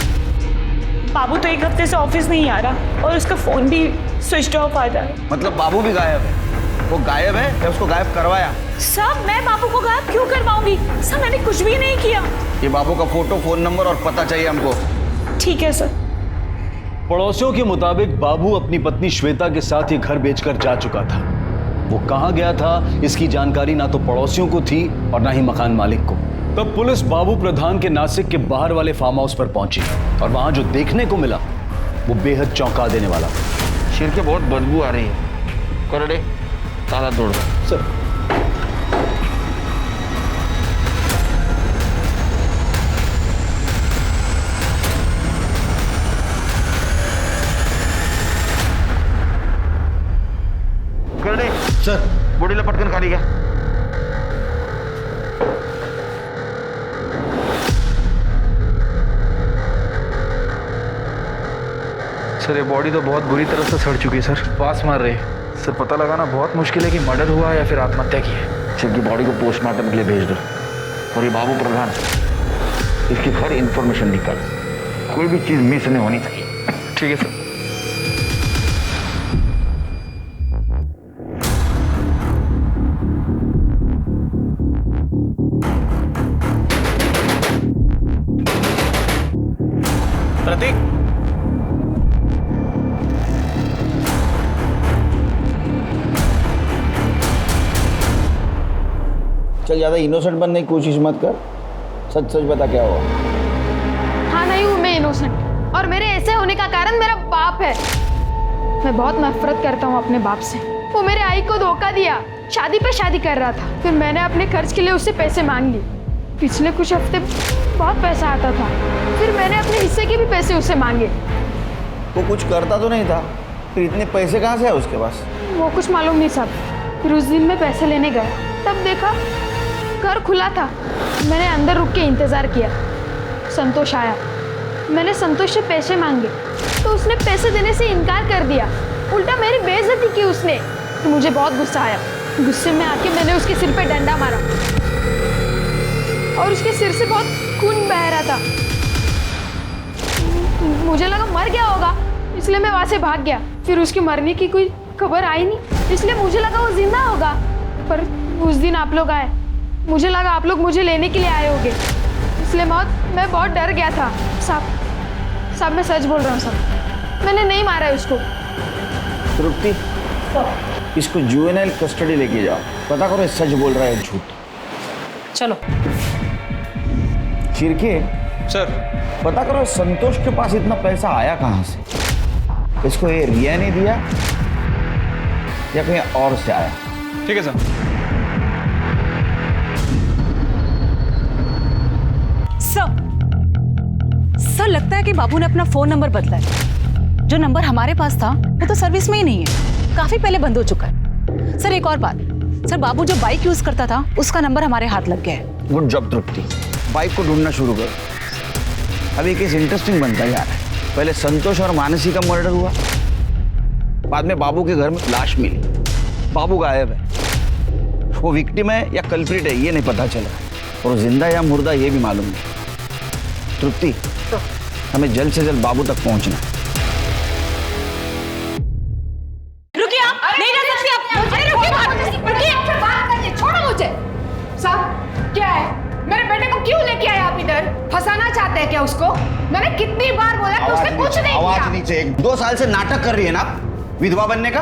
बाबू तो 1 हफ्ते से ऑफिस नहीं आ रहा और उसका फोन भी स्विच ऑफ आ रहा है। मतलब बाबू भी गायब है? वो गायब है या उसको गायब करवाया? सर, मैं बाबू को गायब क्यों करवाऊंगी? सर, मैंने कुछ भी नहीं किया। ये बाबू का फोटो, फोन नंबर और पता चाहिए हमको। ठीक है सर। पड़ोसियों के मुताबिक बाबू अपनी पत्नी श्वेता के साथ ये घर बेचकर जा चुका था। वो कहां गया था इसकी जानकारी ना तो पड़ोसियों को थी और ना ही मकान मालिक को। तब पुलिस बाबू प्रधान के नासिक के बाहर वाले फार्म हाउस पर पहुंची और वहां जो देखने को मिला वो बेहद चौंका देने वाला। शेर के बहुत बदबू आ रही है। कर दे, ताला तोड़ दो। सर, सर बॉडीला पटकन खाली घ्या. सर ये बॉडी तो बहुत बुरी तरह से सड़ चुकी है सर. पास मार रही है सर. पता लगाना बहुत मुश्किल है कि मर्डर हुआ है या फिर आत्महत्या की है. इसकी बॉडी को पोस्टमार्टम के लिए भेज दो. और ये बाबू प्रधान, इसकी हर इंफॉर्मेशन निकाल. कोई भी चीज मिस नहीं होनी चाहिए. ठीक है सर. प्रतीक, चल ज्यादा इनोसेंट बनने की कोशिश मत कर. सच सच बता क्या हुआ. हाँ नहीं हूँ मैं इनोसेंट, और मेरे ऐसे होने का कारण मेरा बाप है. मैं बहुत नफरत करता हूँ अपने बाप से. वो मेरे आई को धोखा दिया, शादी पे शादी कर रहा था. फिर मैंने अपने खर्च के लिए उससे पैसे मांग लिए. पिछले कुछ हफ्ते बहुत पैसा आता था, फिर मैंने अपने हिस्से के भी पैसे उससे मांगे. वो कुछ करता तो नहीं था, फिर इतने पैसे कहाँ से है उसके पास. वो कुछ मालूम नहीं साहब. फिर उस दिन मैं पैसे लेने गया, तब देखा घर खुला था. मैंने अंदर रुक के इंतज़ार किया. संतोष आया. मैंने संतोष से पैसे मांगे तो उसने पैसे देने से इनकार कर दिया. उल्टा मेरी बेइज्जती की उसने. तो मुझे बहुत गुस्सा आया. गुस्से में आके मैंने उसके सिर पे डंडा मारा और उसके सिर से बहुत खून बह रहा था. मुझे लगा मर गया होगा, इसलिए मैं वहाँ से भाग गया. फिर उसके मरने की कोई खबर आई नहीं, इसलिए मुझे लगा वो जिंदा होगा. पर उस दिन आप लोग आए, मुझे लगा आप लोग मुझे लेने के लिए आए होंगे, इसलिए मैं बहुत डर गया था. साहब मैं सच बोल रहा हूँ साहब. मैंने नहीं मारा उसको. तृप्ति, इसको जुवेनाइल कस्टडी लेके जाओ. पता करो सच बोल रहा है झूठ. चलो. चिरके सर, पता करो संतोष के पास इतना पैसा आया कहाँ से. इसको ये रिया ने दिया या कहीं और से आया. ठीक है सर. सर लगता है कि बाबू ने अपना फोन नंबर बदला है. जो नंबर हमारे पास था वो तो सर्विस में ही नहीं है, काफी पहले बंद हो चुका है. सर एक और बात, सर बाबू जो बाइक यूज करता था उसका नंबर हमारे हाथ लग गया है. गुड जॉब तृप्ति. बाइक को ढूंढना शुरू करो. अभी केस इंटरेस्टिंग बनता जा रहा है. पहले संतोष और मानसी का मर्डर हुआ, बाद में बाबू के घर में लाश मिली. बाबू गायब है. वो विक्टिम है या कल्प्रिट है ये नहीं पता चला, और जिंदा या मुर्दा ये भी मालूम नहीं. तृप्ति, हमें जल्द से जल्द बाबू तक पहुंचना. रुकिए, आप नहीं रह सकती आप. अरे रुकिए, बात करनी, छोड़ो मुझे. साहब क्या है, मेरे बेटे को क्यों लेके आए आप इधर? फंसाना चाहते हैं क्या उसको? मैंने कितनी बार बोला कि उसने कुछ नहीं किया. आवाज नीचे. 2 साल से नाटक कर रही है ना विधवा बनने का.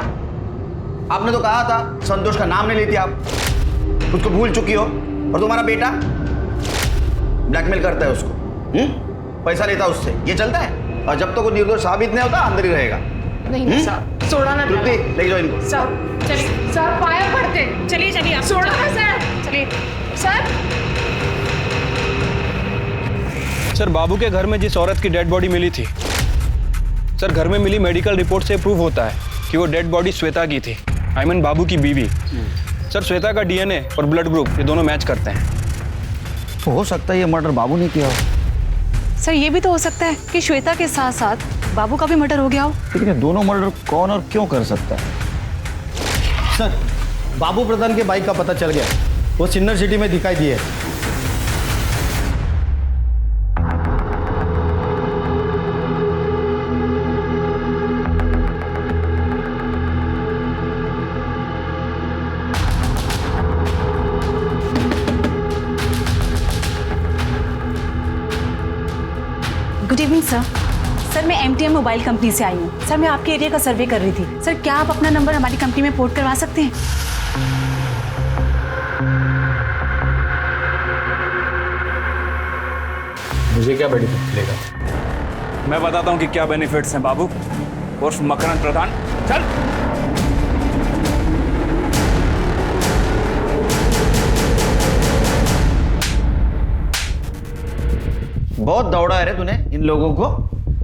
आपने तो कहा था संतोष का नाम नहीं लेती आप. उसको भूल चुकी हो. और तुम्हारा बेटा ब्लैकमेल करता है उसको. पैसा लेता उससे. ये चलता है. और जब तक वो निर्दोष साबित नहीं होता अंदर ही रहेगा. नहीं साहब, छोड़ो ना. तृप्ति, ले जाओ इनको. साहब चलिए. साहब पाया पड़ते. चलिए आप छोड़ो ना सर. चलिए सर. सर बाबू के घर में जिस औरत की डेड बॉडी मिली थी, सर घर में मिली मेडिकल रिपोर्ट से प्रूव होता है कि वो डेड बॉडी श्वेता की थी. आई मीन बाबू की बीवी. सर श्वेता का डीएनए और ब्लड ग्रुप ये दोनों मैच करते हैं. तो हो सकता है ये मर्डर बाबू ने किया हो. सर ये भी तो हो सकता है कि श्वेता के साथ साथ बाबू का भी मर्डर हो गया हो. लेकिन ये दोनों मर्डर कौन और क्यों कर सकता है. सर बाबू प्रधान के बाइक का पता चल गया. वो सिन्नर सिटी में दिखाई दिए. Good evening sir. सर मैं MTM मोबाइल कंपनी से आई हूँ. सर मैं आपके एरिया का सर्वे कर रही थी. सर क्या आप अपना नंबर हमारी कंपनी में पोर्ट करवा सकते हैं? मुझे क्या बेनिफिट मिलेगा? मैं बताता हूँ कि क्या बेनिफिट्स हैं बाबू उर्फ मकरंद प्रधान. चल. बहुत दौड़ा है रे तूने इन लोगों को.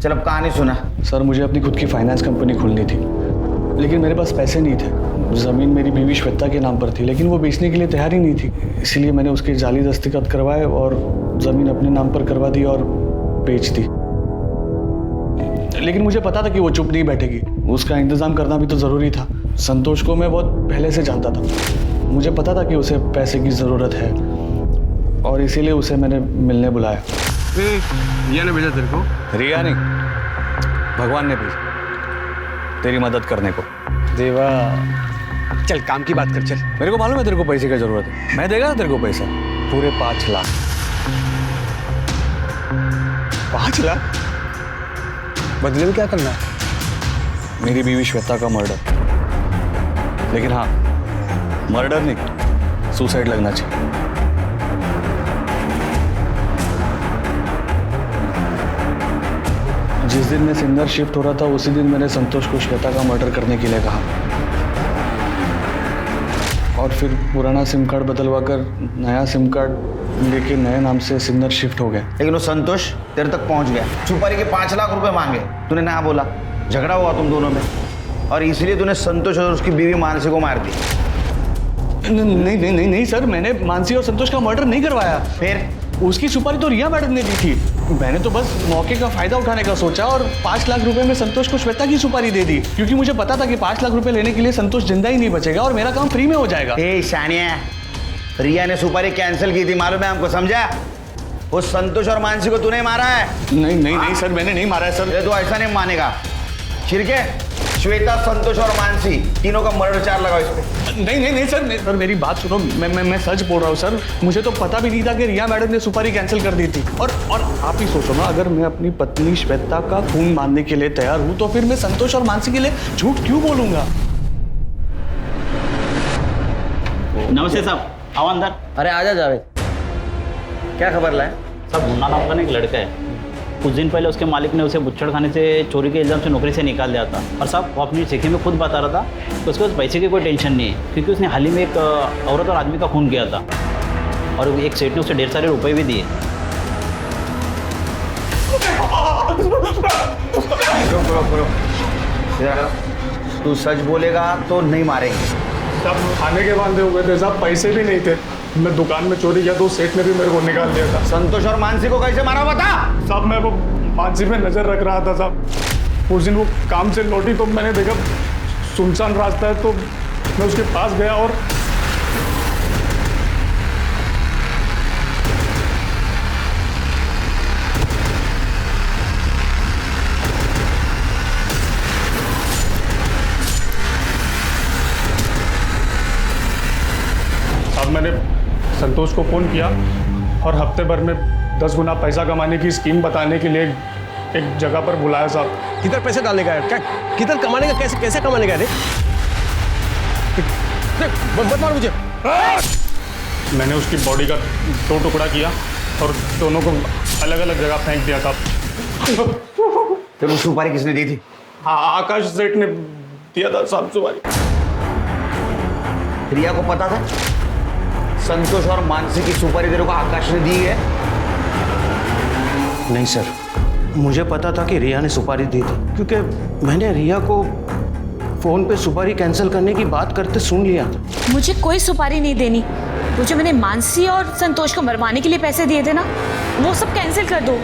चल अब कहानी सुना. सर मुझे अपनी खुद की फाइनेंस कंपनी खोलनी थी, लेकिन मेरे पास पैसे नहीं थे। ज़मीन मेरी बीवी श्वेता के नाम पर थी, लेकिन वो बेचने के लिए तैयार ही नहीं थी। इसलिए मैंने उसके जाली दस्तखत करवाए और ज़मीन अपने नाम पर करवा दी और बेच दी। लेकिन मुझे पता था कि वो चुप नहीं बैठेगी, उसका इंतज़ाम करना भी तो ज़रूरी था। संतोष को मैं बहुत पहले से जानता था, मुझे पता था कि उसे पैसे की ज़रूरत है और इसीलिए उसे मैंने मिलने बुलाया। रिया ने भेजा तेरे को? रिया नहीं, भगवान ने भेजा तेरी मदद करने को। देवा, चल काम की बात कर चल। मेरे को मालूम है तेरे को पैसे की जरूरत है, मैं देगा ना तेरे को पैसा, पूरे 5 लाख। 5 लाख? बदले में क्या करना है? मेरी बीवी श्वेता का मर्डर। लेकिन हाँ, मर्डर नहीं, सुसाइड लगना चाहिए। जिस दिन मैं सिंदर शिफ्ट हो रहा था उसी दिन मैंने संतोष को श्वेता का मर्डर करने के लिए कहा और फिर पुराना सिम कार्ड बदलवा कर नया सिम कार्ड लेके नए नाम से सिंदर शिफ्ट हो गया। लेकिन वो संतोष तेरे तक पहुंच गया, सुपारी के 5 लाख रुपए मांगे, तूने ना बोला, झगड़ा हुआ तुम दोनों में और इसलिए तूने संतोष और उसकी बीवी मानसी को मार दी। नहीं सर, मैंने मानसी और संतोष का मर्डर नहीं करवाया। फिर उसकी सुपारी तो रिया मैडम ने दी थी, मैंने तो बस मौके का फायदा उठाने का सोचा और 5 लाख रुपए में संतोष को श्वेता की सुपारी दे दी, क्योंकि मुझे पता था कि 5 लाख रुपए लेने के लिए संतोष जिंदा ही नहीं बचेगा और मेरा काम फ्री में हो जाएगा। शानिया, रिया ने सुपारी कैंसिल की थी, मालूम है हमको, समझा? वो संतोष और मानसी को तूने मारा है? नहीं सर, मैंने नहीं मारा है सर। तो ऐसा नहीं मानेगा। छिड़के, श्वेता, संतोष और मानसी तीनों का मर्डर चार्ज लगाओ इस पे। नहीं सर, मेरी बात सुनो, मैं सच बोल रहा हूँ सर। मुझे तो पता भी नहीं था कि रिया मैडम ने सुपारी कैंसिल कर दी थी। और आप ही सोचो ना, अगर मैं अपनी पत्नी श्वेता का खून मानने के लिए तैयार हूँ तो फिर मैं संतोष और मानसी के लिए झूठ क्यों बोलूंगा? नमस्ते साहब, आओ अंदर। अरे आजा जावेद, क्या खबर लाए? साहब, मुन्ना नाम का एक लड़का है, कुछ दिन पहले उसके मालिक ने उसे बुच्छड़ खाने से चोरी के इल्ज़ाम से नौकरी से निकाल दिया था। और साहब, वो अपनी चिट्ठी में खुद बता रहा था कि उसके पास पैसे की कोई टेंशन नहीं है, क्योंकि उसने हाल ही में एक औरत और आदमी का खून किया था और एक सेठ ने उसे ढेर सारे रुपए भी दिए। तू सच बोलेगा तो नहीं मारेंगे। सब खाने के बांधे हुए थे साहब, पैसे भी नहीं थे। मैं दुकान में चोरी किया तो सेठ ने भी मेरे को निकाल दिया था। संतोष और मानसी को कैसे मारा बता? साहब, मैं वो मानसी पे नजर रख रहा था साहब। उस दिन वो काम से लौटी तो मैंने देखा सुनसान रास्ता है, तो मैं उसके पास गया और मैंने संतोष को फ़ोन किया और हफ्ते भर में 10 गुना पैसा कमाने की स्कीम बताने के लिए एक जगह पर बुलाया साहब। किधर पैसे डालेगा क्या, किधर कमाने का, कैसे कमाने का? मत मार मुझे। मैंने उसकी बॉडी का 2 टुकड़ा किया और दोनों को अलग अलग जगह फेंक दिया साहब। फिर वो सुपारी किसने दी थी? हाँ, आकाश सेठ ने दिया था साहब सुपारी। रिया को पता था संतोष और मानसी की सुपारी तेरे को आकाश ने दी है? नहीं सर, मुझे पता था कि रिया ने सुपारी दी थी, क्योंकि मैंने रिया को फोन पे सुपारी कैंसिल करने की बात करते सुन लिया था। मुझे कोई सुपारी नहीं देनी। वो जो मैंने मानसी और संतोष को मरवाने के लिए पैसे दिए थे ना, वो सब कैंसिल कर दो।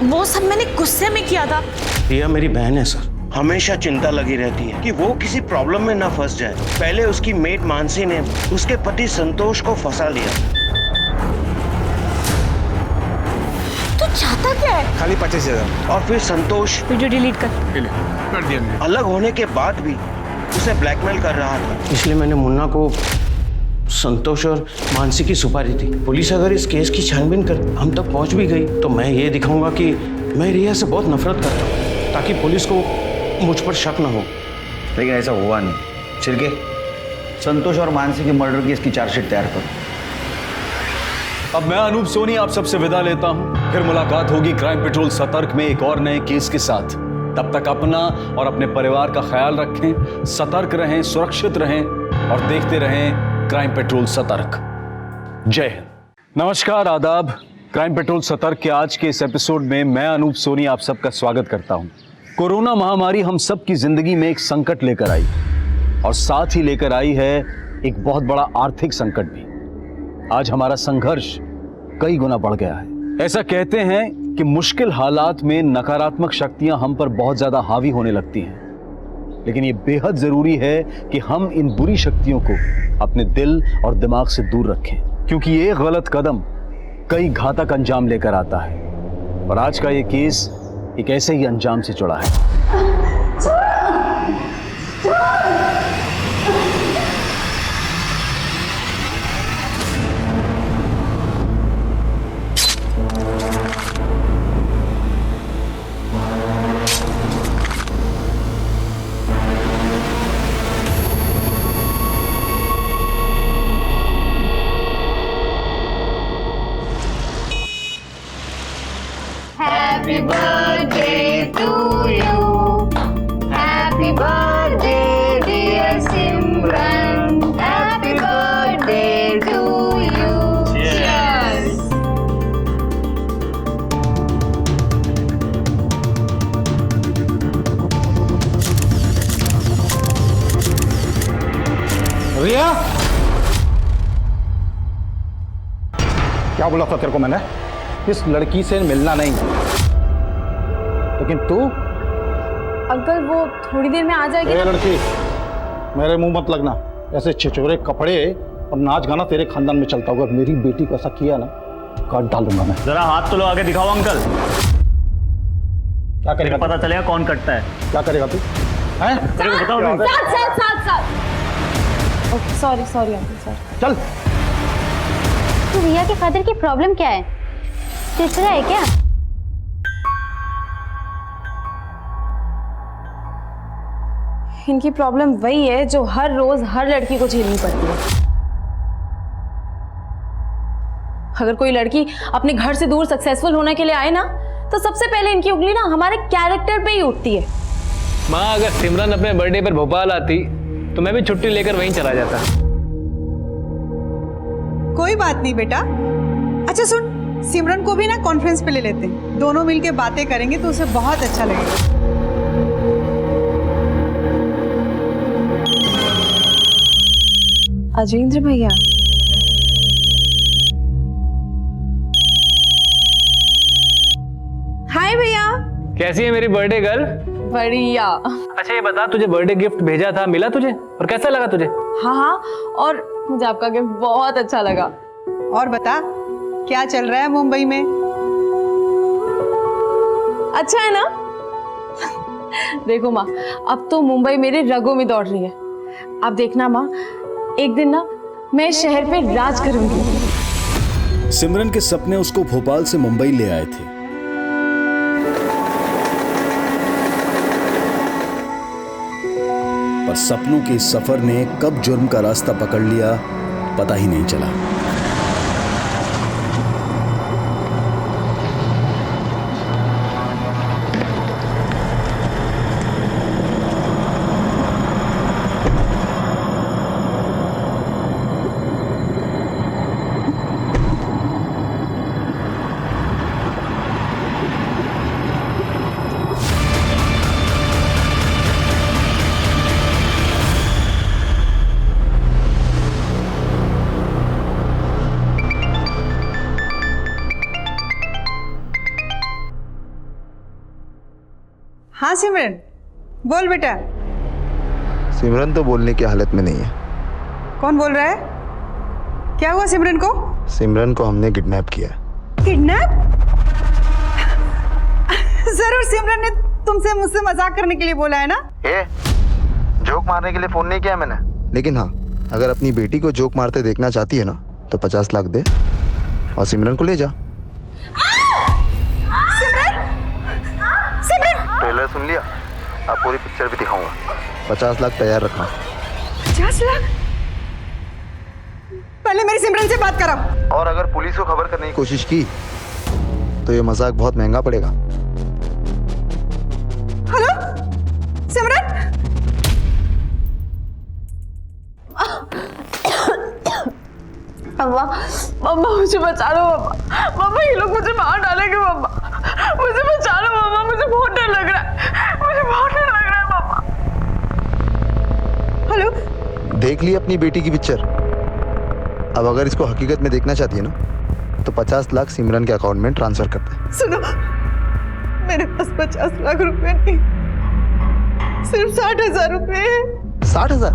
वो सब मैंने गुस्से में किया था। रिया मेरी बहन है सर, हमेशा चिंता लगी रहती है कि वो किसी प्रॉब्लम में ना फंस जाए। पहले उसकी मेट मानसी ने उसके पति संतोष को फंसा लिया। तू चाहता क्या है? खाली 25,000। और फिर संतोष वीडियो डिलीट कर दिया। अलग होने के बाद भी उसे ब्लैकमेल कर रहा था, इसलिए मैंने मुन्ना को संतोष और मानसी की सुपारी दी। पुलिस अगर इस केस की छानबीन कर हम तक पहुंच भी गई तो मैं ये दिखाऊंगा कि मैं रिया से बहुत नफरत करता हूँ, ताकि पुलिस को मुझ पर शक न हो। लेकिन ऐसा हुआ नहीं। छिड़के, संतोष और मानसी के मर्डर की इसकी चार्जशीट तैयार करो। अब मैं अनूप सोनी आप सबसे विदा लेता हूं। फिर मुलाकात होगी क्राइम पेट्रोल सतर्क में एक और नए केस के साथ। तब तक अपना और अपने परिवार का ख्याल रखें, सतर्क रहें, सुरक्षित रहें और देखते रहें क्राइम पेट्रोल सतर्क। जय हिंद। नमस्कार, आदाब। क्राइम पेट्रोल सतर्क के आज के इस एपिसोड में मैं अनूप सोनी आप सबका स्वागत करता हूं। कोरोना महामारी हम सब की जिंदगी में एक संकट लेकर आई। और साथ ही लेकर आई है एक बहुत बड़ा आर्थिक संकट भी। आज हमारा संघर्ष कई गुना बढ़ गया है। ऐसा कहते हैं कि मुश्किल हालात में नकारात्मक शक्तियां हम पर बहुत ज्यादा हावी होने लगती हैं, लेकिन ये बेहद जरूरी है कि हम इन बुरी शक्तियों को अपने दिल और दिमाग से दूर रखें, क्योंकि ये गलत कदम कई घातक अंजाम लेकर आता है। और आज का ये केस एक ऐसे ही अंजाम से जुड़ा है। Happy birthday to you. Happy birthday, dear Simran. Happy birthday to you. Cheers. रिया, क्या बोला था तेरे को मैंने? इस लड़की से मिलना नहीं, लेकिन तू? अंकल वो थोड़ी देर में आ जाएगी। ए लड़की, मेरे मुंह मत लगना। ऐसे छिछोरे कपड़े और नाच गाना तेरे खानदान में चलता होगा। मेरी बेटी को ऐसा किया ना, काट डालूंगा मैं। जरा हाथ तो लो, आगे दिखाओ अंकल। क्या करेगा? पता चलेगा कौन कटता है। क्या करेगा तू? हैं? तेरे को बताओ। Sorry sorry uncle, sorry. चल। तो रिया के फादर की प्रॉब्लम क्या है? तीसरा है क्या? इनकी प्रॉब्लम वही है जो हर रोज हर लड़की को झेलनी पड़ती है। अगर कोई लड़की अपने घर से दूर सक्सेसफुल होने के लिए आए ना, तो सबसे पहले इनकी उंगली ना हमारे कैरेक्टर पे ही उठती है। माँ, अगर सिमरन अपने बर्थडे पर भोपाल आती तो मैं भी छुट्टी लेकर वहीं चला जाता। कोई बात नहीं बेटा। अच्छा सुन, सिमरन को भी ना कॉन्फ्रेंस पे ले लेते हैं, दोनों मिलके बातें करेंगे तो उसे बहुत अच्छा लगेगा। अजेंद्र भैया, हाय भैया। कैसी है मेरी बर्थडे गर्ल? बढ़िया। अच्छा ये बता, तुझे बर्थडे गिफ्ट भेजा था, मिला तुझे? और कैसा लगा तुझे? हाँ हाँ, और मुझे आपका गिफ्ट बहुत अच्छा लगा। और बता, क्या चल रहा है मुंबई में? अच्छा है ना? देखो माँ, अब तो मुंबई मेरे रगों में दौड़ रही है। अब देखना माँ, एक दिन ना मैं इस शहर पे राज करूंगी। सिमरन के सपने उसको भोपाल से मुंबई ले आए थे, पर सपनों के इस सफर ने कब जुर्म का रास्ता पकड़ लिया पता ही नहीं चला। हाँ सिमरन, बोल बेटा। सिमरन तो बोलने की हालत में नहीं है। कौन बोल रहा है? क्या हुआ सिमरन को? सिमरन को हमने किडनैप किया। किडनैप? जरूर सिमरन ने तुमसे मुझसे मजाक करने के लिए बोला है ना? जोक मारने के लिए फोन नहीं किया मैंने, लेकिन हाँ, अगर अपनी बेटी को जोक मारते देखना चाहती है ना, तो 50 लाख दे और सिमरन को ले जा। ट्रेलर सुन लिया? आप पूरी पिक्चर भी दिखाऊंगा। 50 लाख तैयार रखना। 50 लाख? पहले मेरी सिमरन से बात करो। और अगर पुलिस को खबर करने की कोशिश की तो ये मजाक बहुत महंगा पड़ेगा। हेलो सिमरन? मम्मा, मम्मा मुझे बचा लो मम्मा। मम्मा ये लोग मुझे मार डालेंगे मम्मा। मुझे बचा लो मम्मा, मुझे बहुत डर लग रहा है। मुझे बहुत डर लग रहा है मम्मा। हेलो देख ली अपनी बेटी की पिक्चर। अब अगर इसको हकीकत में देखना चाहती है ना तो 50 लाख सिमरन के अकाउंट में ट्रांसफर कर दे। सुनो, मेरे पास 50 लाख रुपए नहीं, सिर्फ 60,000 रुपए है। 60,000?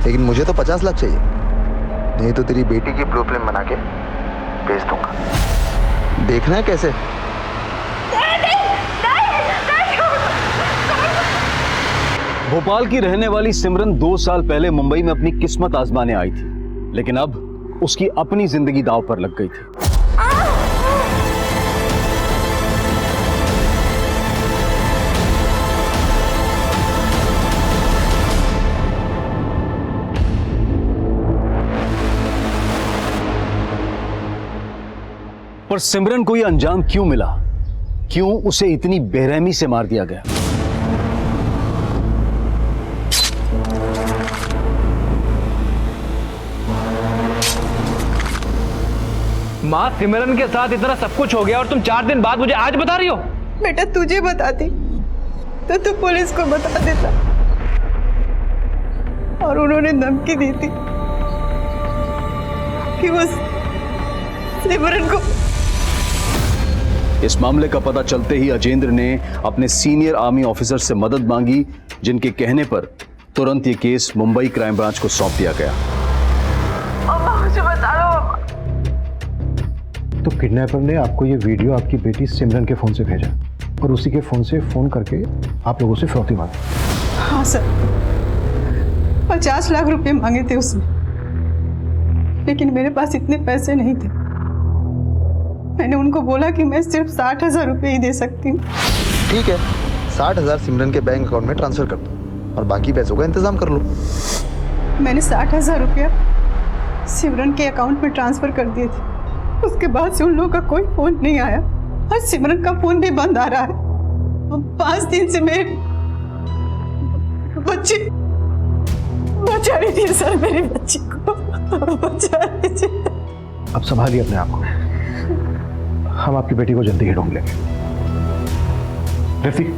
लेकिन मुझे तो 50 लाख चाहिए, नहीं तो तेरी बेटी की ब्लूप्रिंट बना के भेज दूंगा। देखना है कैसे। भोपाल की रहने वाली सिमरन 2 साल पहले मुंबई में अपनी किस्मत आजमाने आई थी, लेकिन अब उसकी अपनी जिंदगी दांव पर लग गई थी। पर सिमरन को यह अंजाम क्यों मिला? क्यों उसे इतनी बेरहमी से मार दिया गया? माँ, सिमरन के साथ इतना सब कुछ हो गया और तुम 4 दिन बाद मुझे आज बता रही हो? बेटा तुझे बताती तो तू पुलिस को बता देता, और उन्होंने धमकी दी थी कि वो सिमरन को। इस मामले का पता चलते ही अजेंद्र ने अपने सीनियर आर्मी ऑफिसर से मदद मांगी, जिनके कहने पर तुरंत ये केस मुंबई क्राइम ब्रांच को सौंप दिया गया। मुझे बता दो। तो किडनैपर ने आपको ये वीडियो आपकी बेटी सिमरन के फोन से भेजा और उसी के फोन से फोन करके आप लोगों से फिरौती मांगी? हाँ सर, 50 लाख रुपए मांगे थे उसने, लेकिन मेरे पास इतने पैसे नहीं थे। मैंने उनको बोला कि मैं सिर्फ 60,000 रुपए ही दे सकती हूँ। ठीक है, 60,000 सिमरन के बैंक अकाउंट में ट्रांसफर कर दो और बाकी पैसों का इंतजाम कर लो। मैंने 60,000 रुपया सिमरन के अकाउंट में ट्रांसफर कर दिए थे। उसके बाद से उन लोगों का कोई फोन नहीं आया और सिमरन का फोन भी बंद आ रहा है। 5 दिन से मेरे बच्ची बचा रही थी सर, मेरी बच्ची को बचा रही थी। अब संभालिए अपने आप को, हम आपकी बेटी को जल्दी ही ढूंढ लेंगे। रफीक,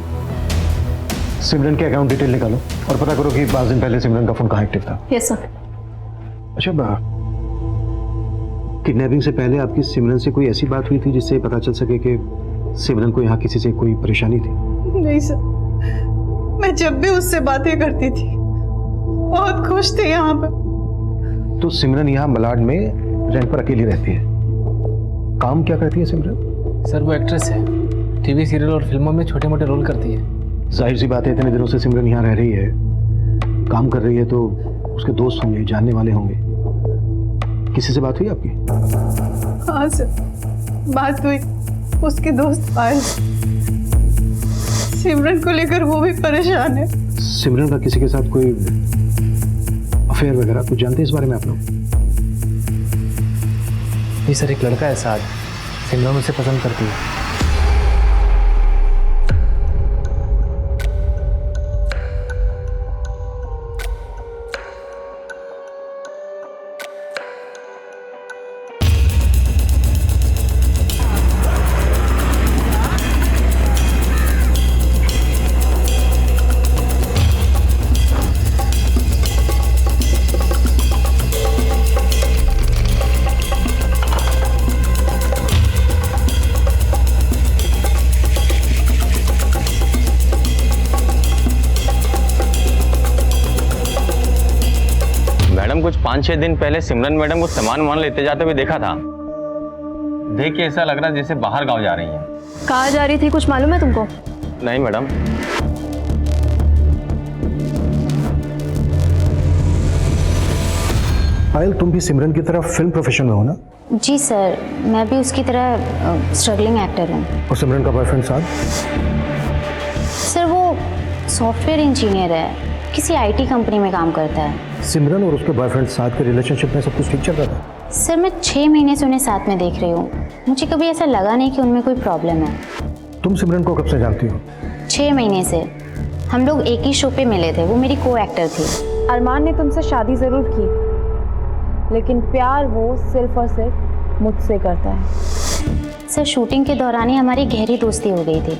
सिमरन के अकाउंट डिटेल निकालो और पता करो कि 5 दिन पहले सिमरन का फोन कहाँ एक्टिव था। Yes sir. अच्छा, किडनैपिंग से पहले आपकी सिमरन से कोई ऐसी बात हुई थी जिससे पता चल सके कि सिमरन को यहाँ किसी से कोई परेशानी थी? नहीं सर, मैं जब भी उससे बातें करती थी बहुत खुश थे यहाँ पर। तो सिमरन यहाँ मलाड में रेंट पर अकेली रहती है। काम क्या करती है सिमरन? सर वो एक्ट्रेस है, टीवी सीरियल और फिल्मों में छोटे मोटे रोल करती है। जाहिर सी बात है, इतने दिनों से सिमरन यहाँ रह रही है, काम कर रही है, तो उसके दोस्त होंगे, जानने वाले होंगे। किसी से बात हुई आपकी? हाँ सर, बात हुई। उसके दोस्त आए, सिमरन को लेकर वो भी परेशान है। सिमरन का किसी के साथ कोई अफेयर वगैरह कुछ जानते हैं इस बारे में आप लोग? नहीं सर, एक लड़का है साद, सिमरन उसे पसंद करती है। कुछ 5-6 दिन पहले सिमरन मैडम को सामान लेते जाते हुए देखा था। देख के ऐसा लग रहा जैसे बाहर गांव जा रही हैं। कहाँ जा रही थी, कुछ मालूम है तुमको? नहीं मैडम। पायल, तुम भी सिमरन की तरह फिल्म प्रोफेशन में हो ना? जी सर, मैं भी उसकी तरह स्ट्रगलिंग एक्टर हूँ। और सिमरन का बॉयफ्रेंड साथ? सर वो सॉफ्टवेयर इंजीनियर है, किसी आईटी कंपनी में काम करता है। सिमरन और उसके बॉयफ्रेंड साथ के रिलेशनशिप में सब कुछ ठीक चल रहा था? सर मैं 6 महीने से उन्हें साथ में देख रही हूँ, मुझे कभी ऐसा लगा नहीं कि उनमें कोई प्रॉब्लम है। तुम सिमरन को कब से जानती हो? 6 महीने से। हम लोग एक ही शो पे मिले थे, वो मेरी को एक्टर थी। अरमान ने तुमसे शादी जरूर की, लेकिन प्यार वो सिर्फ और सिर्फ मुझसे करता है। सर शूटिंग के दौरान ही हमारी गहरी दोस्ती हो गई थी।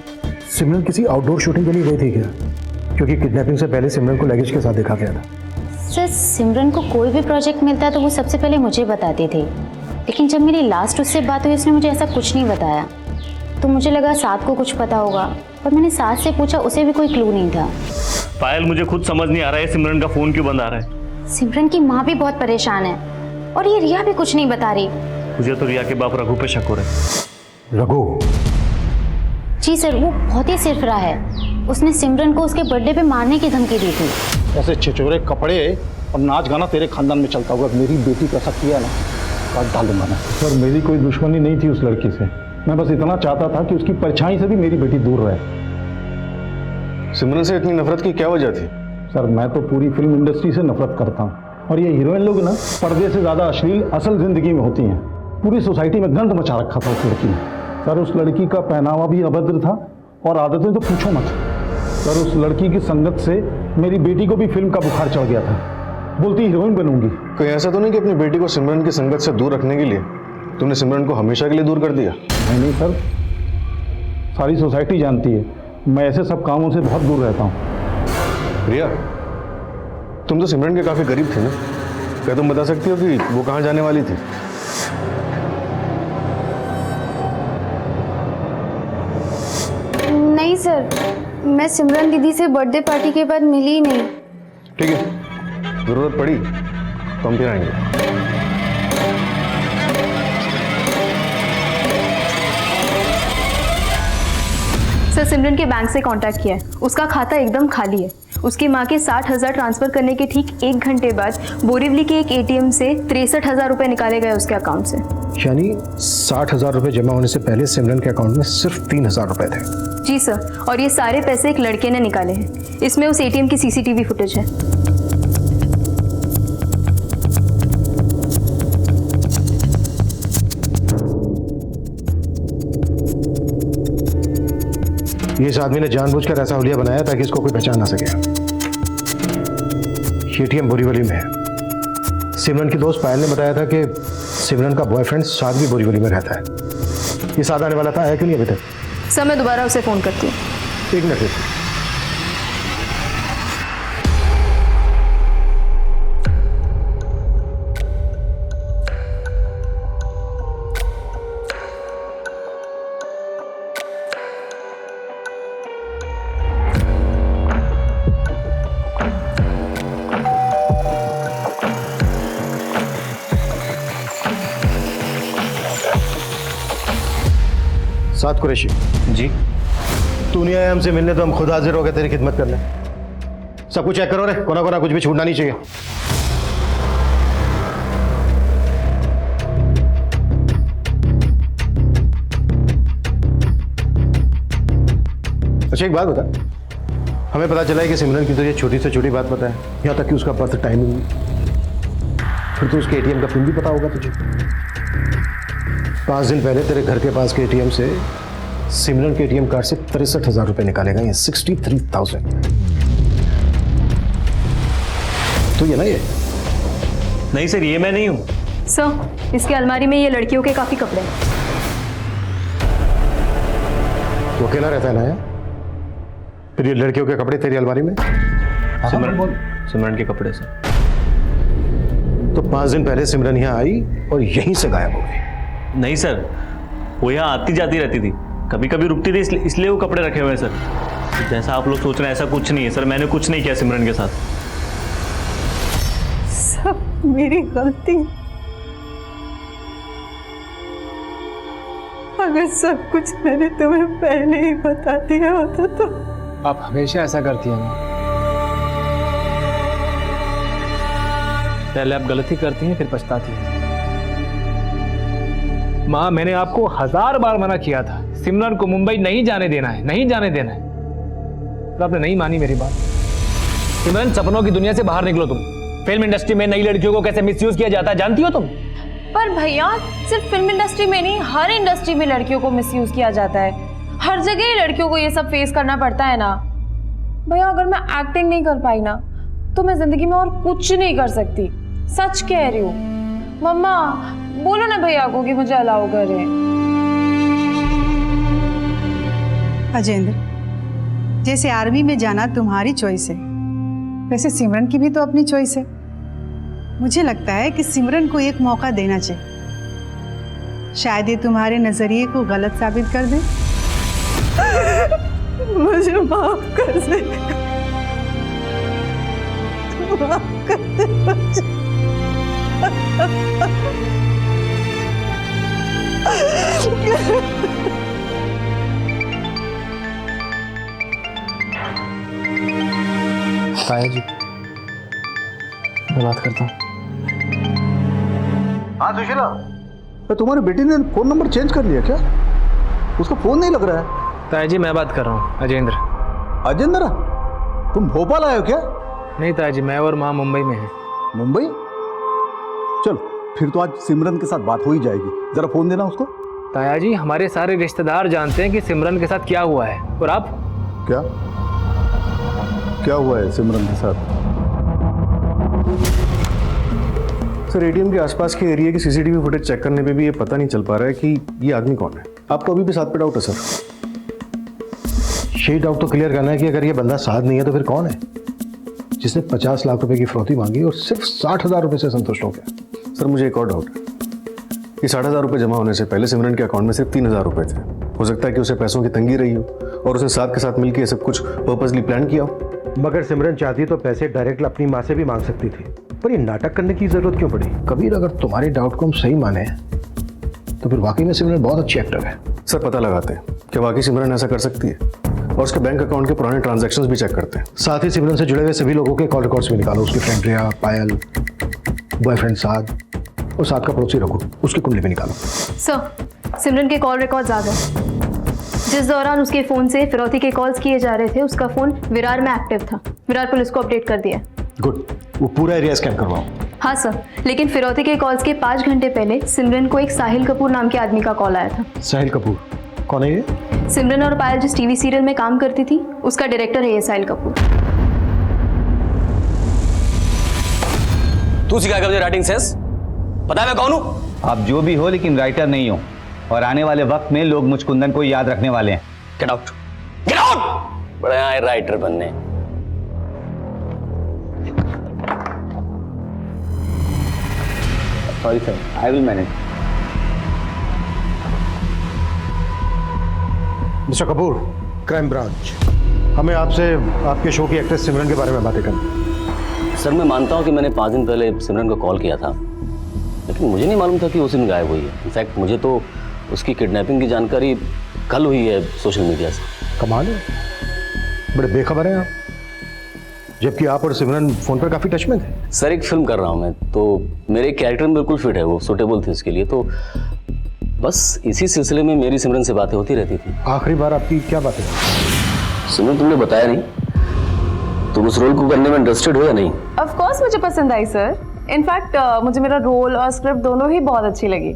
सिमरन किसी आउटडोर शूटिंग के लिए गई थी क्या? क्योंकि किडनैपिंग से पहले सिमरन को लगेज के साथ देखा गया था। सर सिमरन को कोई भी प्रोजेक्ट मिलता तो वो सबसे पहले मुझे बताती थी, लेकिन जब मेरी लास्ट उससे बात हुई उसने मुझे ऐसा कुछ नहीं बताया। तो मुझे लगा साथ को कुछ पता होगा, पर मैंने साथ से पूछा, उसे भी कोई क्लू नहीं था। पायल, मुझे खुद समझ नहीं आ रहा है सिमरन का फोन क्यों बंद आ रहा है। सिमरन की माँ भी बहुत परेशान है और ये रिया भी कुछ नहीं बता रही। मुझे तो रिया के बाप रघु पे शक हो रहा है। रघु? जी सर, वो बहुत ही सिरफिरा है। उसने सिमरन को उसके बर्थडे पे मारने की धमकी दी थी। ऐसे छिछोरे कपड़े और नाच गाना तेरे खानदान में चलता होगा। मेरी बेटी को ऐसा किया ना, काट डालूंगा मैं। सर मेरी कोई दुश्मनी नहीं थी उस लड़की से, मैं बस इतना चाहता था कि उसकी परछाई से भी मेरी बेटी दूर रहे। सिमरन से इतनी नफरत की क्या वजह थी? सर मैं तो पूरी फिल्म इंडस्ट्री से नफरत करता हूँ, और ये हीरोइन लोग ना पर्दे से ज़्यादा अश्लील असल जिंदगी में होती हैं। पूरी सोसाइटी में गंद मचा रखा था उस लड़की ने। सर उस लड़की का पहनावा भी अभद्र था और आदतें तो पूछो मत। सर उस लड़की की संगत से मेरी बेटी को भी फिल्म का बुखार चढ़ गया था, बोलती हीरोइन बनूंगी। कोई ऐसा तो नहीं कि अपनी बेटी को सिमरन की संगत से दूर रखने के लिए तुमने सिमरन को हमेशा के लिए दूर कर दिया? नहीं सर, सारी सोसाइटी जानती है मैं ऐसे सब कामों से बहुत दूर रहता हूँ। रिया, तुम तो सिमरन के काफी करीब थे ना, क्या तुम बता सकती हो कि वो कहाँ जाने वाली थी? नहीं सर, मैं सिमरन दीदी से बर्थडे पार्टी के बाद मिली ही नहीं। ठीक है, जरूरत पड़ी तो हम फिर आएंगे। सर सिमरन के बैंक से कांटेक्ट किया है, उसका खाता एकदम खाली है। उसकी माँ के 60,000 ट्रांसफर करने के ठीक 1 घंटे बाद बोरीवली के एक एटीएम से 63,000 रुपए निकाले गए उसके अकाउंट से। यानी 60,000 रुपए जमा होने से पहले सिमरन के अकाउंट में सिर्फ 3,000 रुपए थे। जी सर, और ये सारे पैसे एक लड़के ने निकाले हैं। इसमें उस एटीएम की सीसीटीवी फुटेज है। ये इस आदमी ने जानबूझकर ऐसा हुलिया बनाया ताकि इसको कोई पहचान ना सके। एटीएम बोरीवली में है। सिमरन की दोस्त पायल ने बताया था कि सिमरन का बॉयफ्रेंड साद भी बोरीवली में रहता है। ये साद आने वाला था, आया क्यों नहीं अभी तक? सर मैं दोबारा उसे फोन करती हूँ। 1 मिनट। साद कुरैशी जी, तू नहीं आया हमसे मिलने तो हम खुद हाजिर हो गए तेरी खिदमत करने। सब कुछ चेक करो रे, कोना कोना कुछ भी छूटना नहीं चाहिए। अच्छा एक बात बता, हमें पता चला है कि सिमरन की तुझे छोटी से छोटी बात पता है, यहाँ तक कि उसका बर्थ टाइमिंग, फिर तो उसके एटीएम का पिन भी पता होगा तुझे। 5 दिन पहले तेरे घर के पास के एटीएम से सिमरन के एटीएम कार्ड से 63,000 रुपए निकाले गए, 63,000। तो ये ना ये? नहीं सर, ये मैं नहीं हूँ। सर इसके अलमारी में ये लड़कियों के काफी कपड़े हैं। तो अकेला रहता है ना यार? फिर ये लड़कियों के कपड़े तेरी अलमारी में? सिमरन के कपड़े से। तो 5 दिन पहले सिमरन यहाँ आई और यहीं से गायब हो गई। नहीं सर, वो यहाँ आती जाती रहती थी, कभी कभी रुकती थी, इसलिए वो कपड़े रखे हुए हैं सर। जैसा आप लोग सोच रहे हैं ऐसा कुछ नहीं है सर, मैंने कुछ नहीं किया सिमरन के साथ। सब मेरी गलती। अगर सब कुछ मैंने तुम्हें पहले ही बता दिया होता तो। आप हमेशा ऐसा करती हैं ना, पहले आप गलती करती हैं फिर पछताती हैं। माँ मैंने आपको 1000 बार मना किया था, सिमरन को मुंबई नहीं जाने देना है, नहीं जाने देना है, तो आपने नहीं मानी मेरी बात। सिमरन सपनों की दुनिया से बाहर निकलो तुम। फिल्म इंडस्ट्री में नई लड़कियों को कैसे मिसयूज किया जाता है जानती हो तुम? पर भैया सिर्फ फिल्म इंडस्ट्री में नहीं, हर इंडस्ट्री में लड़कियों को मिसयूज किया जाता है। हर जगह ही लड़कियों को ये सब फेस करना पड़ता है ना। भैया अगर मैं एक्टिंग नहीं कर पाई ना तो मैं जिंदगी में और कुछ नहीं कर सकती, सच कह रही हूँ। मम्मा बोलो ना भैया को कि मुझे अलाउ करे। अजेंद्र, जैसे आर्मी में जाना तुम्हारी चॉइस है, वैसे सिमरन की भी तो अपनी चॉइस है। मुझे लगता है कि सिमरन को एक मौका देना चाहिए। शायद ये तुम्हारे नजरिए को गलत साबित कर दे। मुझे माफ कर दे, माफ कर दे मुझे। ताया जी, मैं बात करता हूँ। हाँ सुशीला, तुम्हारी बेटी ने फोन नंबर चेंज कर लिया क्या? उसका फोन नहीं लग रहा है। ताया जी मैं बात कर रहा हूँ, अजेंद्र। अजेंद्र, तुम भोपाल आए हो क्या? नहीं ताया जी, मैं और माँ मुंबई में हैं। मुंबई? चलो फिर तो आज सिमरन के साथ बात हो ही जाएगी। जरा फोन देना उसको। ताया जी हमारे सारे रिश्तेदार जानते हैं कि सिमरन के साथ क्या हुआ है, और आप? क्या हुआ है सिमरन के साथ? सर एटीएम के आसपास के एरिया की सीसीटीवी फुटेज चेक करने पे भी ये पता नहीं चल पा रहा है कि ये आदमी कौन है। आपको अभी भी साथ पे डाउट है सर? यही डाउट तो क्लियर करना है कि अगर ये बंदा साथ नहीं है तो फिर कौन है जिसने 50 लाख रुपए की फिरौती मांगी और सिर्फ 60,000 रुपए से संतुष्ट हो गया। सर मुझे एक और डाउट है कि 60,000 रुपए जमा होने से पहले सिमरन के अकाउंट में सिर्फ 3,000 रुपए थे। हो सकता है कि उसे पैसों की तंगी रही हो और उसने साथ के साथ मिलकर सब कुछ पर्पसली प्लान किया हो। मगर सिमरन चाहती तो पैसे डायरेक्ट अपनी माँ से भी मांग सकती थी, पर ये नाटक करने की जरूरत क्यों पड़ी? कबीर, अगर तुम्हारे डाउट को हम सही माने तो फिर वाकई में सिमरन बहुत अच्छी एक्टर है। सर पता लगाते हैं कि वाकई सिमरन ऐसा कर सकती है और उसके बैंक अकाउंट के पुराने ट्रांजैक्शंस भी चेक करते हैं। साथ ही सिमरन से जुड़े हुए सभी लोगों के कॉल रिकॉर्ड्स भी निकालो। उसकी फ्रेंड रिया, पायल, बॉयफ्रेंड साद और साथ का पड़ोसी रघु, उसकी कुंडली भी निकालो। सर सिमरन के कॉल रिकॉर्ड्स आ गए। जिस दौरान उसके फ़ोन से फिरौती के कॉल्स किए जा रहे थे उसका फ़ोन विरार में एक्टिव था। विरार पुलिस को अपडेट कर दिया। गुड, वो पूरा एरिया स्कैन करवाओ। हाँ सर, लेकिन फिरौती के कॉल्स के 5 घंटे पहले सिमरन को एक साहिल कपूर नाम के आदमी का कॉल आया था। साहिल कपूर कौन है ये? सिमरन और पायल जिस टीवी सीरियल में काम करती थी उसका डायरेक्टर है ये साहिल कपूर। तू सिखा कर राइटिंग सेंस? पता है मैं कौन हूँ? आप जो भी हो लेकिन राइटर नहीं हो, और आने वाले वक्त में लोग मुझ कुंदन को याद रखने वाले हैं। Get out, get out. बड़े आए राइटर बनने। Sorry sir, I will manage. Mister Kapoor, crime branch, हमें आपसे आपके शो की एक्ट्रेस सिमरन के बारे में बातें करनी। सर मैं मानता हूँ कि मैंने 5 दिन पहले सिमरन को कॉल किया था, लेकिन मुझे नहीं मालूम था कि उस दिन गायब हुई है। इनफैक्ट मुझे तो उसकी किडनैपिंग की जानकारी कल हुई है सोशल मीडिया से। कमाल है, बड़े बेखबर हैं आप, जबकि आप और सिमरन फोन पर काफी टच में थे। सर एक फिल्म कर रहा हूँ मैं, तो मेरे कैरेक्टर में बिल्कुल फिट है, वो सूटेबल थी उसके लिए, तो बस इसी सिलसिले में मेरी सिमरन से बातें होती रहती थी। आखिरी बार आपकी क्या बातें? सिमरन तुमने बताया नहीं, तुम उस रोल को करने में इंटरेस्टेड हो या नहीं? ऑफ कोर्स मुझे पसंद आई सर। इनफैक्ट मुझे मेरा रोल और स्क्रिप्ट दोनों ही बहुत अच्छी लगी।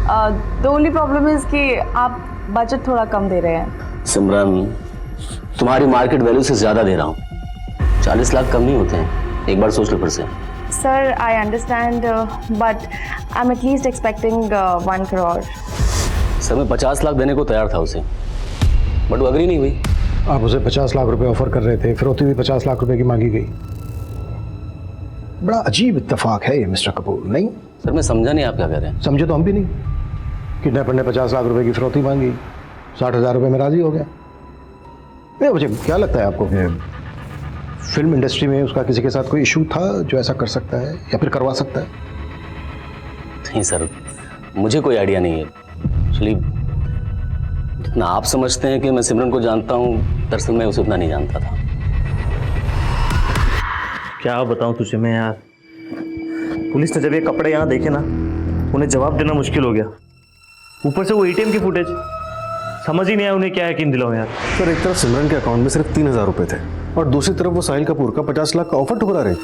द ओनली प्रॉब्लम इज कि आप बजट थोड़ा कम दे रहे हैं। सिमरन तुम्हारी मार्केट वैल्यू से ज्यादा दे रहा हूँ। 40 लाख कम नहीं होते हैं, एक बार सोच लो फिर से। Sir I understand but I am at least expecting 1 crore. Sir मैं 50 लाख देने को तैयार था उसे, बट वो अग्री नहीं हुई। आप उसे 50 लाख रुपए ऑफर कर रहे थे, फिरौती भी 50 लाख रुपए की मांगी गई। बड़ा अजीब इत्तेफाक है ये मिस्टर कपूर, नहीं? सर मैं समझा नहीं आप क्या कह रहे हैं। समझे तो हम भी नहीं। किडनैपर ने 50 लाख रुपए की फिरौती मांगी, 60,000 रुपए में राजी हो गया। नहीं, मुझे क्या लगता है आपको कि फिल्म इंडस्ट्री में उसका किसी के साथ कोई इशू था जो ऐसा कर सकता है या फिर करवा सकता है? नहीं सर, मुझे कोई आइडिया नहीं है। एक्चुअली जितना आप समझते हैं कि मैं सिमरन को जानता हूँ, दरअसल मैं उसे उतना नहीं जानता था। क्या बताऊं तुझे मैं यार, पुलिस ने जब ये कपड़े यहाँ देखे ना, उन्हें जवाब देना मुश्किल हो गया। ऊपर से वो एटीएम की फुटेज, समझ ही नहीं आया उन्हें क्या यकीन दिलाऊं यार। सर एक तरफ सिमरन के अकाउंट में सिर्फ 3,000 रुपए थे और दूसरी तरफ वो साहिल कपूर का 50 लाख का ऑफर ठुकरा रहे।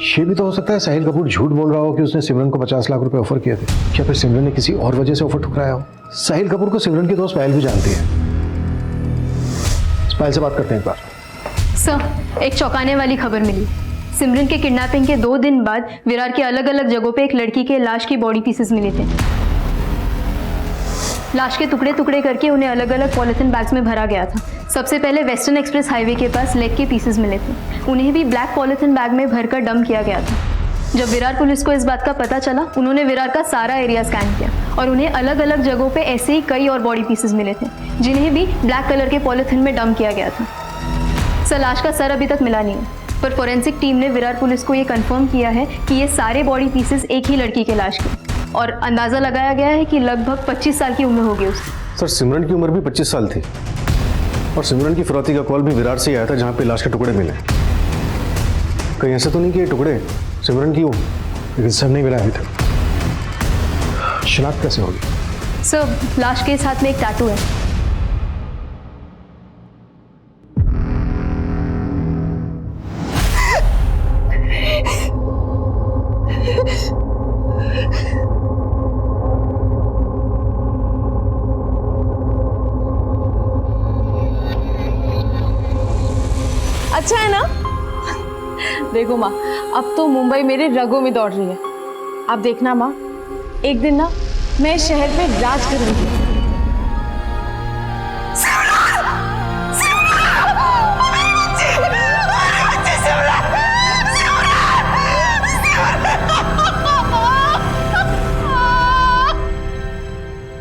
ये भी तो हो सकता है साहिल कपूर झूठ बोल रहा हो कि उसने सिमरन को 50 लाख रुपए ऑफर किए थे। क्या फिर सिमरन ने किसी और वजह से ऑफर ठुकराया हो? साहिल कपूर को सिमरन की दोस्त पायल भी जानती है। पायल से बात करते हैं एक बार। सर एक चौंकाने वाली खबर मिली। सिमरन के किडनैपिंग के 2 दिन बाद विरार के अलग अलग जगहों पे एक लड़की के लाश की बॉडी पीसेस मिले थे। लाश के टुकड़े टुकड़े करके उन्हें अलग अलग पॉलिथीन बैग्स में भरा गया था। सबसे पहले वेस्टर्न एक्सप्रेस हाईवे के पास लेग के पीसेस मिले थे, उन्हें भी ब्लैक पॉलिथीन बैग में भरकर डंप किया गया था। जब विरार पुलिस को इस बात का पता चला, उन्होंने विरार का सारा एरिया स्कैन किया और उन्हें अलग अलग जगहों पे ऐसे ही कई और बॉडी पीसेस मिले थे, जिन्हें भी ब्लैक कलर के पॉलिथीन में डंप किया गया था। सर, लाश का सर अभी तक मिला नहीं है, पर फोरेंसिक टीम ने विरार पुलिस को ये कंफर्म किया है कि ये सारे बॉडी पीसेस एक ही लड़की के लाश के, और अंदाजा लगाया गया है कि लगभग 25 साल की उम्र होगी उसकी। सर, सिमरन की उम्र भी 25 साल थी और सिमरन की फिरौती का कॉल भी विरार से ही आया था, जहाँ पे लाश के टुकड़े मिले। कहीं ऐसा तो नहीं कि ये टुकड़े सिमरन की हो, लेकिन सर नहीं मिला अभी तक। शिनाख्त कैसे होगी? सर, लाश के इस हाथ में एक टैटू है। अच्छा है ना? देखो माँ, अब तो मुंबई मेरे रगों में दौड़ रही है। अब देखना माँ, एक दिन ना मैं शहर पे राज करूंगी।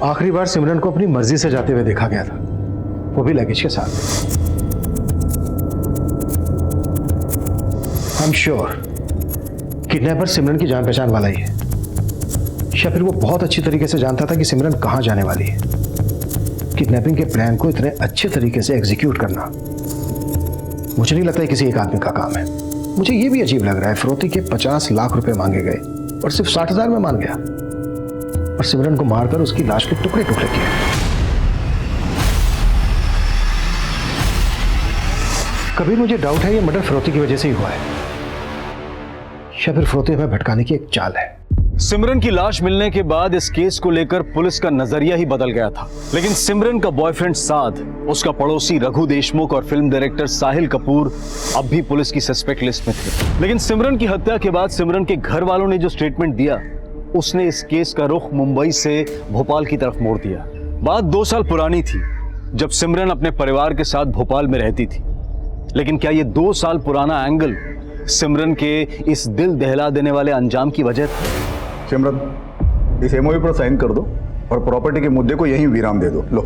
आखिरी बार सिमरन को अपनी मर्जी से जाते हुए देखा गया था, वो भी लगेज के साथ। आई एम श्योर किडनैपर सिमरन की जान पहचान वाला ही है, या फिर वो बहुत अच्छी तरीके से जानता था कि सिमरन कहां जाने वाली है। किडनैपिंग के प्लान को इतने अच्छे तरीके से एग्जीक्यूट करना मुझे नहीं लगता है किसी एक आदमी का काम है। मुझे ये भी अजीब लग रहा है, फिरौती के 50 लाख रुपए मांगे गए और सिर्फ 60,000 में मान गया, और सिमरन को मारकर उसकी लाश के टुकड़े टुकड़े किए। कभी मुझे डाउट है ये मर्डर फिरौती की वजह से ही हुआ है, या फिर फिरौती हमें भटकाने की एक चाल है। सिमरन की लाश मिलने के बाद इस केस को लेकर पुलिस का नजरिया ही बदल गया था, लेकिन सिमरन का बॉयफ्रेंड साद, उसका पड़ोसी रघु देशमुख और फिल्म डायरेक्टर साहिल कपूर अब भी पुलिस की सस्पेक्ट लिस्ट में थे। लेकिन सिमरन की हत्या के बाद सिमरन के घर वालों ने जो स्टेटमेंट दिया, उसने इस केस का रुख मुंबई से भोपाल की तरफ मोड़ दिया। बात 2 साल पुरानी थी, जब सिमरन अपने परिवार के साथ भोपाल में रहती थी, लेकिन क्या ये 2 साल पुराना एंगल सिमरन के इस दिल दहला देने वाले अंजाम की वजह था? सिमरन, इस एमओयू पर साइन कर दो और प्रॉपर्टी के मुद्दे को यहीं विराम दे दो। लो।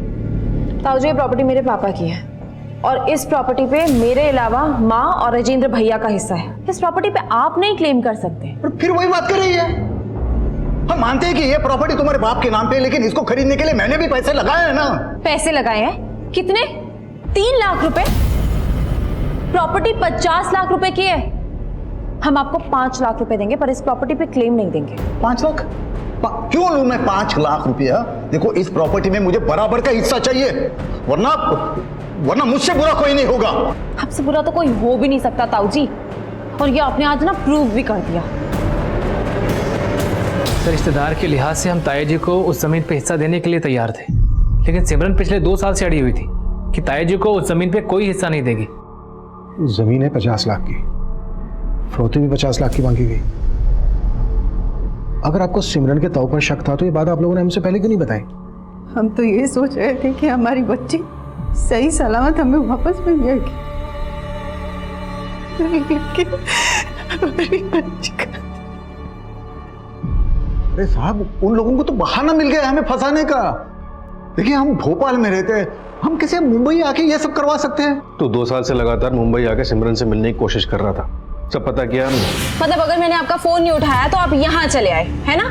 ताऊजी, ये प्रॉपर्टी मेरे पापा की है और इस प्रॉपर्टी पे मेरे अलावा माँ और राजेंद्र भैया का हिस्सा है। इस प्रॉपर्टी पे आप नहीं क्लेम कर सकते। और फिर वही बात कर रही है। हम मानते हैं कि ये प्रॉपर्टी तुम्हारे बाप के नाम पे है, लेकिन इसको खरीदने के लिए मैंने भी पैसे लगाए हैं ना। पैसे लगाए हैं? कितने? 3 लाख रुपए? प्रॉपर्टी 50 लाख रुपए की है। हम आपको 5 लाख रुपए देंगे, पर इस प्रॉपर्टी पे क्लेम नहीं देंगे। 5 लाख? क्यों लूं मैं 5 लाख रुपया? देखो, इस प्रॉपर्टी में मुझे बराबर का हिस्सा चाहिए, वरना मुझसे बुरा कोई नहीं होगा। आपसे बुरा तो कोई हो भी नहीं सकता ताऊ जी, और ये आपने आज ना प्रूव भी कर दिया। सर, रिश्तेदार के लिहाज से हम ताया जी को उस जमीन पे हिस्सा देने के लिए तैयार थे, लेकिन सिमरन पिछले 2 साल से अड़ी हुई थी कि ताया जी को उस जमीन पे कोई हिस्सा नहीं देगी। जमीन है 50 लाख की, फिरौती भी 50 लाख की मांगी गई। अगर आपको सिमरन के तौर पर शक था तो ये बात आप लोगों ने हमसे पहले क्यों नहीं बताई? हम तो ये सोच रहे थे कि हमारी बच्ची सही सलामत हमें वापस मिल जाएगी, लेकिन हमारी बच्ची का... अरे साहब, उन लोगों को तो बहाना मिल गया हमें फंसाने का। देखिए, हम भोपाल में रहते हैं, हम कैसे मुंबई आके ये सब करवा सकते हैं? तो 2 साल से लगातार मुंबई आके सिमरन से मिलने की कोशिश कर रहा था, सब पता किया हमने। मतलब अगर मैंने आपका फोन नहीं उठाया तो आप यहाँ चले आए, है ना?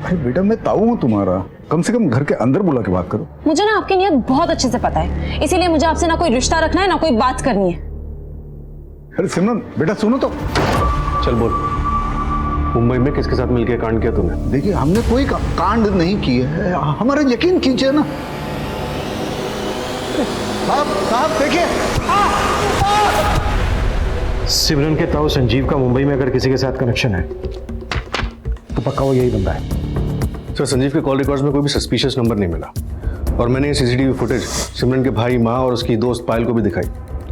अरे बेटा, मैं ताऊ हूँ तुम्हारा, कम से कम घर के अंदर बुला के बात करो। मुझे ना आपकी नीयत बहुत अच्छे से पता है, इसीलिए मुझे आपसे ना कोई रिश्ता रखना है ना कोई बात करनी है। अरे सिमरन बेटा, सुनो तो। चल बोल, मुंबई में किसके साथ मिलकर कांड किया तूने? देखिए, हमने कोई कांड नहीं किया है, हमारा यकीन कीजिए ना। साहब देखिए, सिमरन के ताऊ संजीव का मुंबई में अगर किसी के साथ कनेक्शन है तो पक्का वो यही बंदा है। सर, संजीव के कॉल रिकॉर्ड्स में कोई भी सस्पिशियस नंबर नहीं मिला, और मैंने ये सीसीटीवी फुटेज सिमरन के भाई, माँ और उसकी दोस्त पायल को भी दिखाई।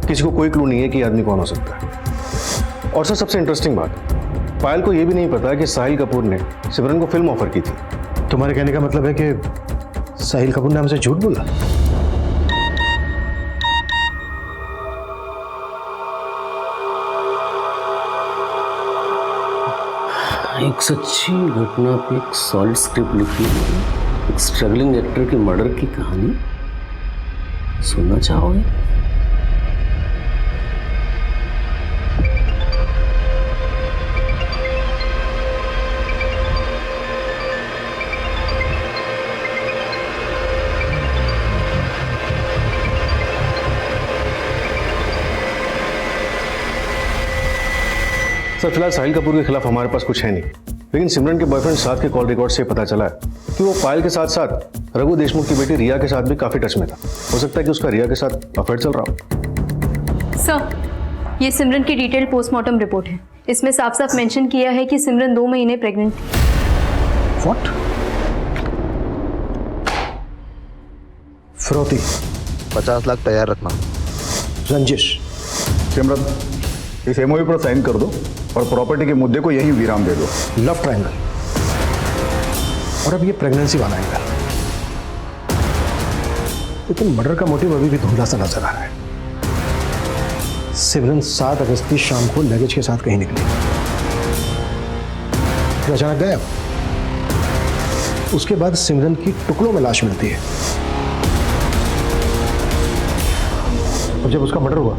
किसी को कोई क्लू नहीं है कि आदमी कौन हो सकता है। और सर, सबसे इंटरेस्टिंग बात, पायल को यह भी नहीं पता कि साहिल कपूर ने सिमरन को फिल्म ऑफर की थी। तुम्हारे कहने का मतलब है कि साहिल कपूर ने हमसे झूठ बोला? एक सच्ची घटना पे एक सॉलिड स्क्रिप्ट लिखी है, एक स्ट्रगलिंग एक्टर के मर्डर की कहानी सुनना चाहोगे? सर फिलहाल साहिल कपूर के खिलाफ हमारे पास कुछ है नहीं, लेकिन सिमरन के बॉयफ्रेंड साथ के कॉल रिकॉर्ड से पता चला है कि वो पायल के साथ साथ रघु देशमुख की बेटी रिया के साथ भी काफी टच में था। हो सकता है कि उसका रिया के साथ अफेयर चल रहा हो। सर, ये सिमरन की डिटेल पोस्टमार्टम रिपोर्ट है। इसमें साफ साफ मेंशन किया है कि सिमरन 2 महीने प्रेग्नेंट थी। व्हाट? फिरौती 50 लाख तैयार रखना। रंजिश। सिमरन, इस एमओयू पर साइन कर दो और प्रॉपर्टी के मुद्दे को यहीं विराम दे दो। Love triangle. और अब ये प्रेगनेंसी वाला एंगल। लेकिन मर्डर का मोटिव अभी भी धुंधला सा नजर आ रहा है। सिमरन 7 अगस्त की शाम को लगेज के साथ कहीं निकली, फिर अचानक गायब। उसके बाद सिमरन की टुकड़ों में लाश मिलती है, और जब उसका मर्डर हुआ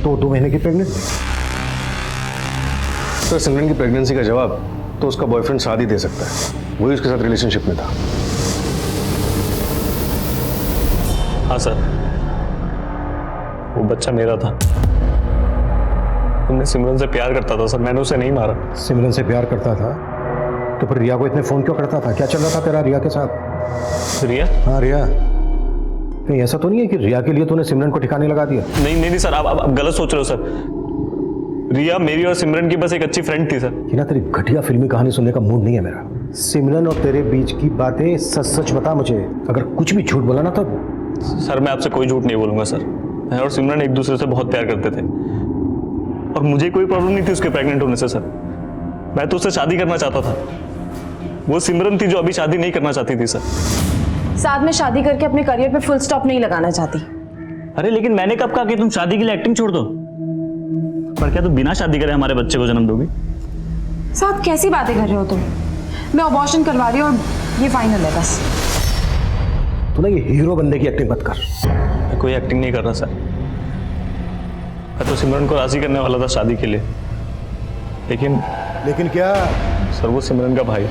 तो 2 महीने की प्रेग्नेंट थी। सर, सिमरन की प्रेगनेंसी का जवाब तो उसका बॉयफ्रेंड साथ ही दे सकता है, वही उसके साथ रिलेशनशिप में था। हाँ सर, वो बच्चा मेरा था। मैं सिमरन से प्यार करता था सर, मैंने उसे नहीं मारा। सिमरन से प्यार करता था तो फिर रिया को इतने फोन क्यों करता था? क्या चल रहा था तेरा रिया के साथ? रिया? हाँ रिया। कहीं ऐसा तो नहीं है कि रिया के लिए तूने सिमरन को ठिकाने लगा दिया? नहीं सर, आप गलत सोच रहे हो सर। रिया मेरी और सिमरन की बस एक अच्छी फ्रेंड थी सर। कि ना तेरी घटिया फिल्मी कहानी सुनने का मूड नहीं है मेरा। सिमरन और तेरे बीच की बातें सच सच बता मुझे। अगर कुछ भी झूठ बोला ना तो। सर मैं आपसे कोई झूठ नहीं बोलूंगा सर। मैं और सिमरन एक दूसरे से बहुत प्यार करते थे और मुझे कोई प्रॉब्लम नहीं थी उसके प्रेग्नेंट होने से सर। मैं तो उससे शादी करना चाहता था। वो सिमरन थी जो अभी शादी नहीं करना चाहती थी सर। साथ में शादी करके अपने करियर पे फुल स्टॉप नहीं लगाना चाहती। अरे लेकिन मैंने कब कहा कि तुम शादी के लिए एक्टिंग छोड़ दो? पर क्या तुम बिना शादी करे हमारे बच्चे को जन्म दोगी? साथ कैसी बातें कर रहे हो तुम? मैं अबॉर्शन करवा रही हूँ और ये फाइनल है बस। तू ना ये हीरो बंदे की एक्टिंग मत कर। मैं कोई एक्टिंग नहीं कर रहा सर। मैं तो सिमरन को राजी करने वाला था शादी के लिए, लेकिन क्या? सर वो सिमरन का भाई,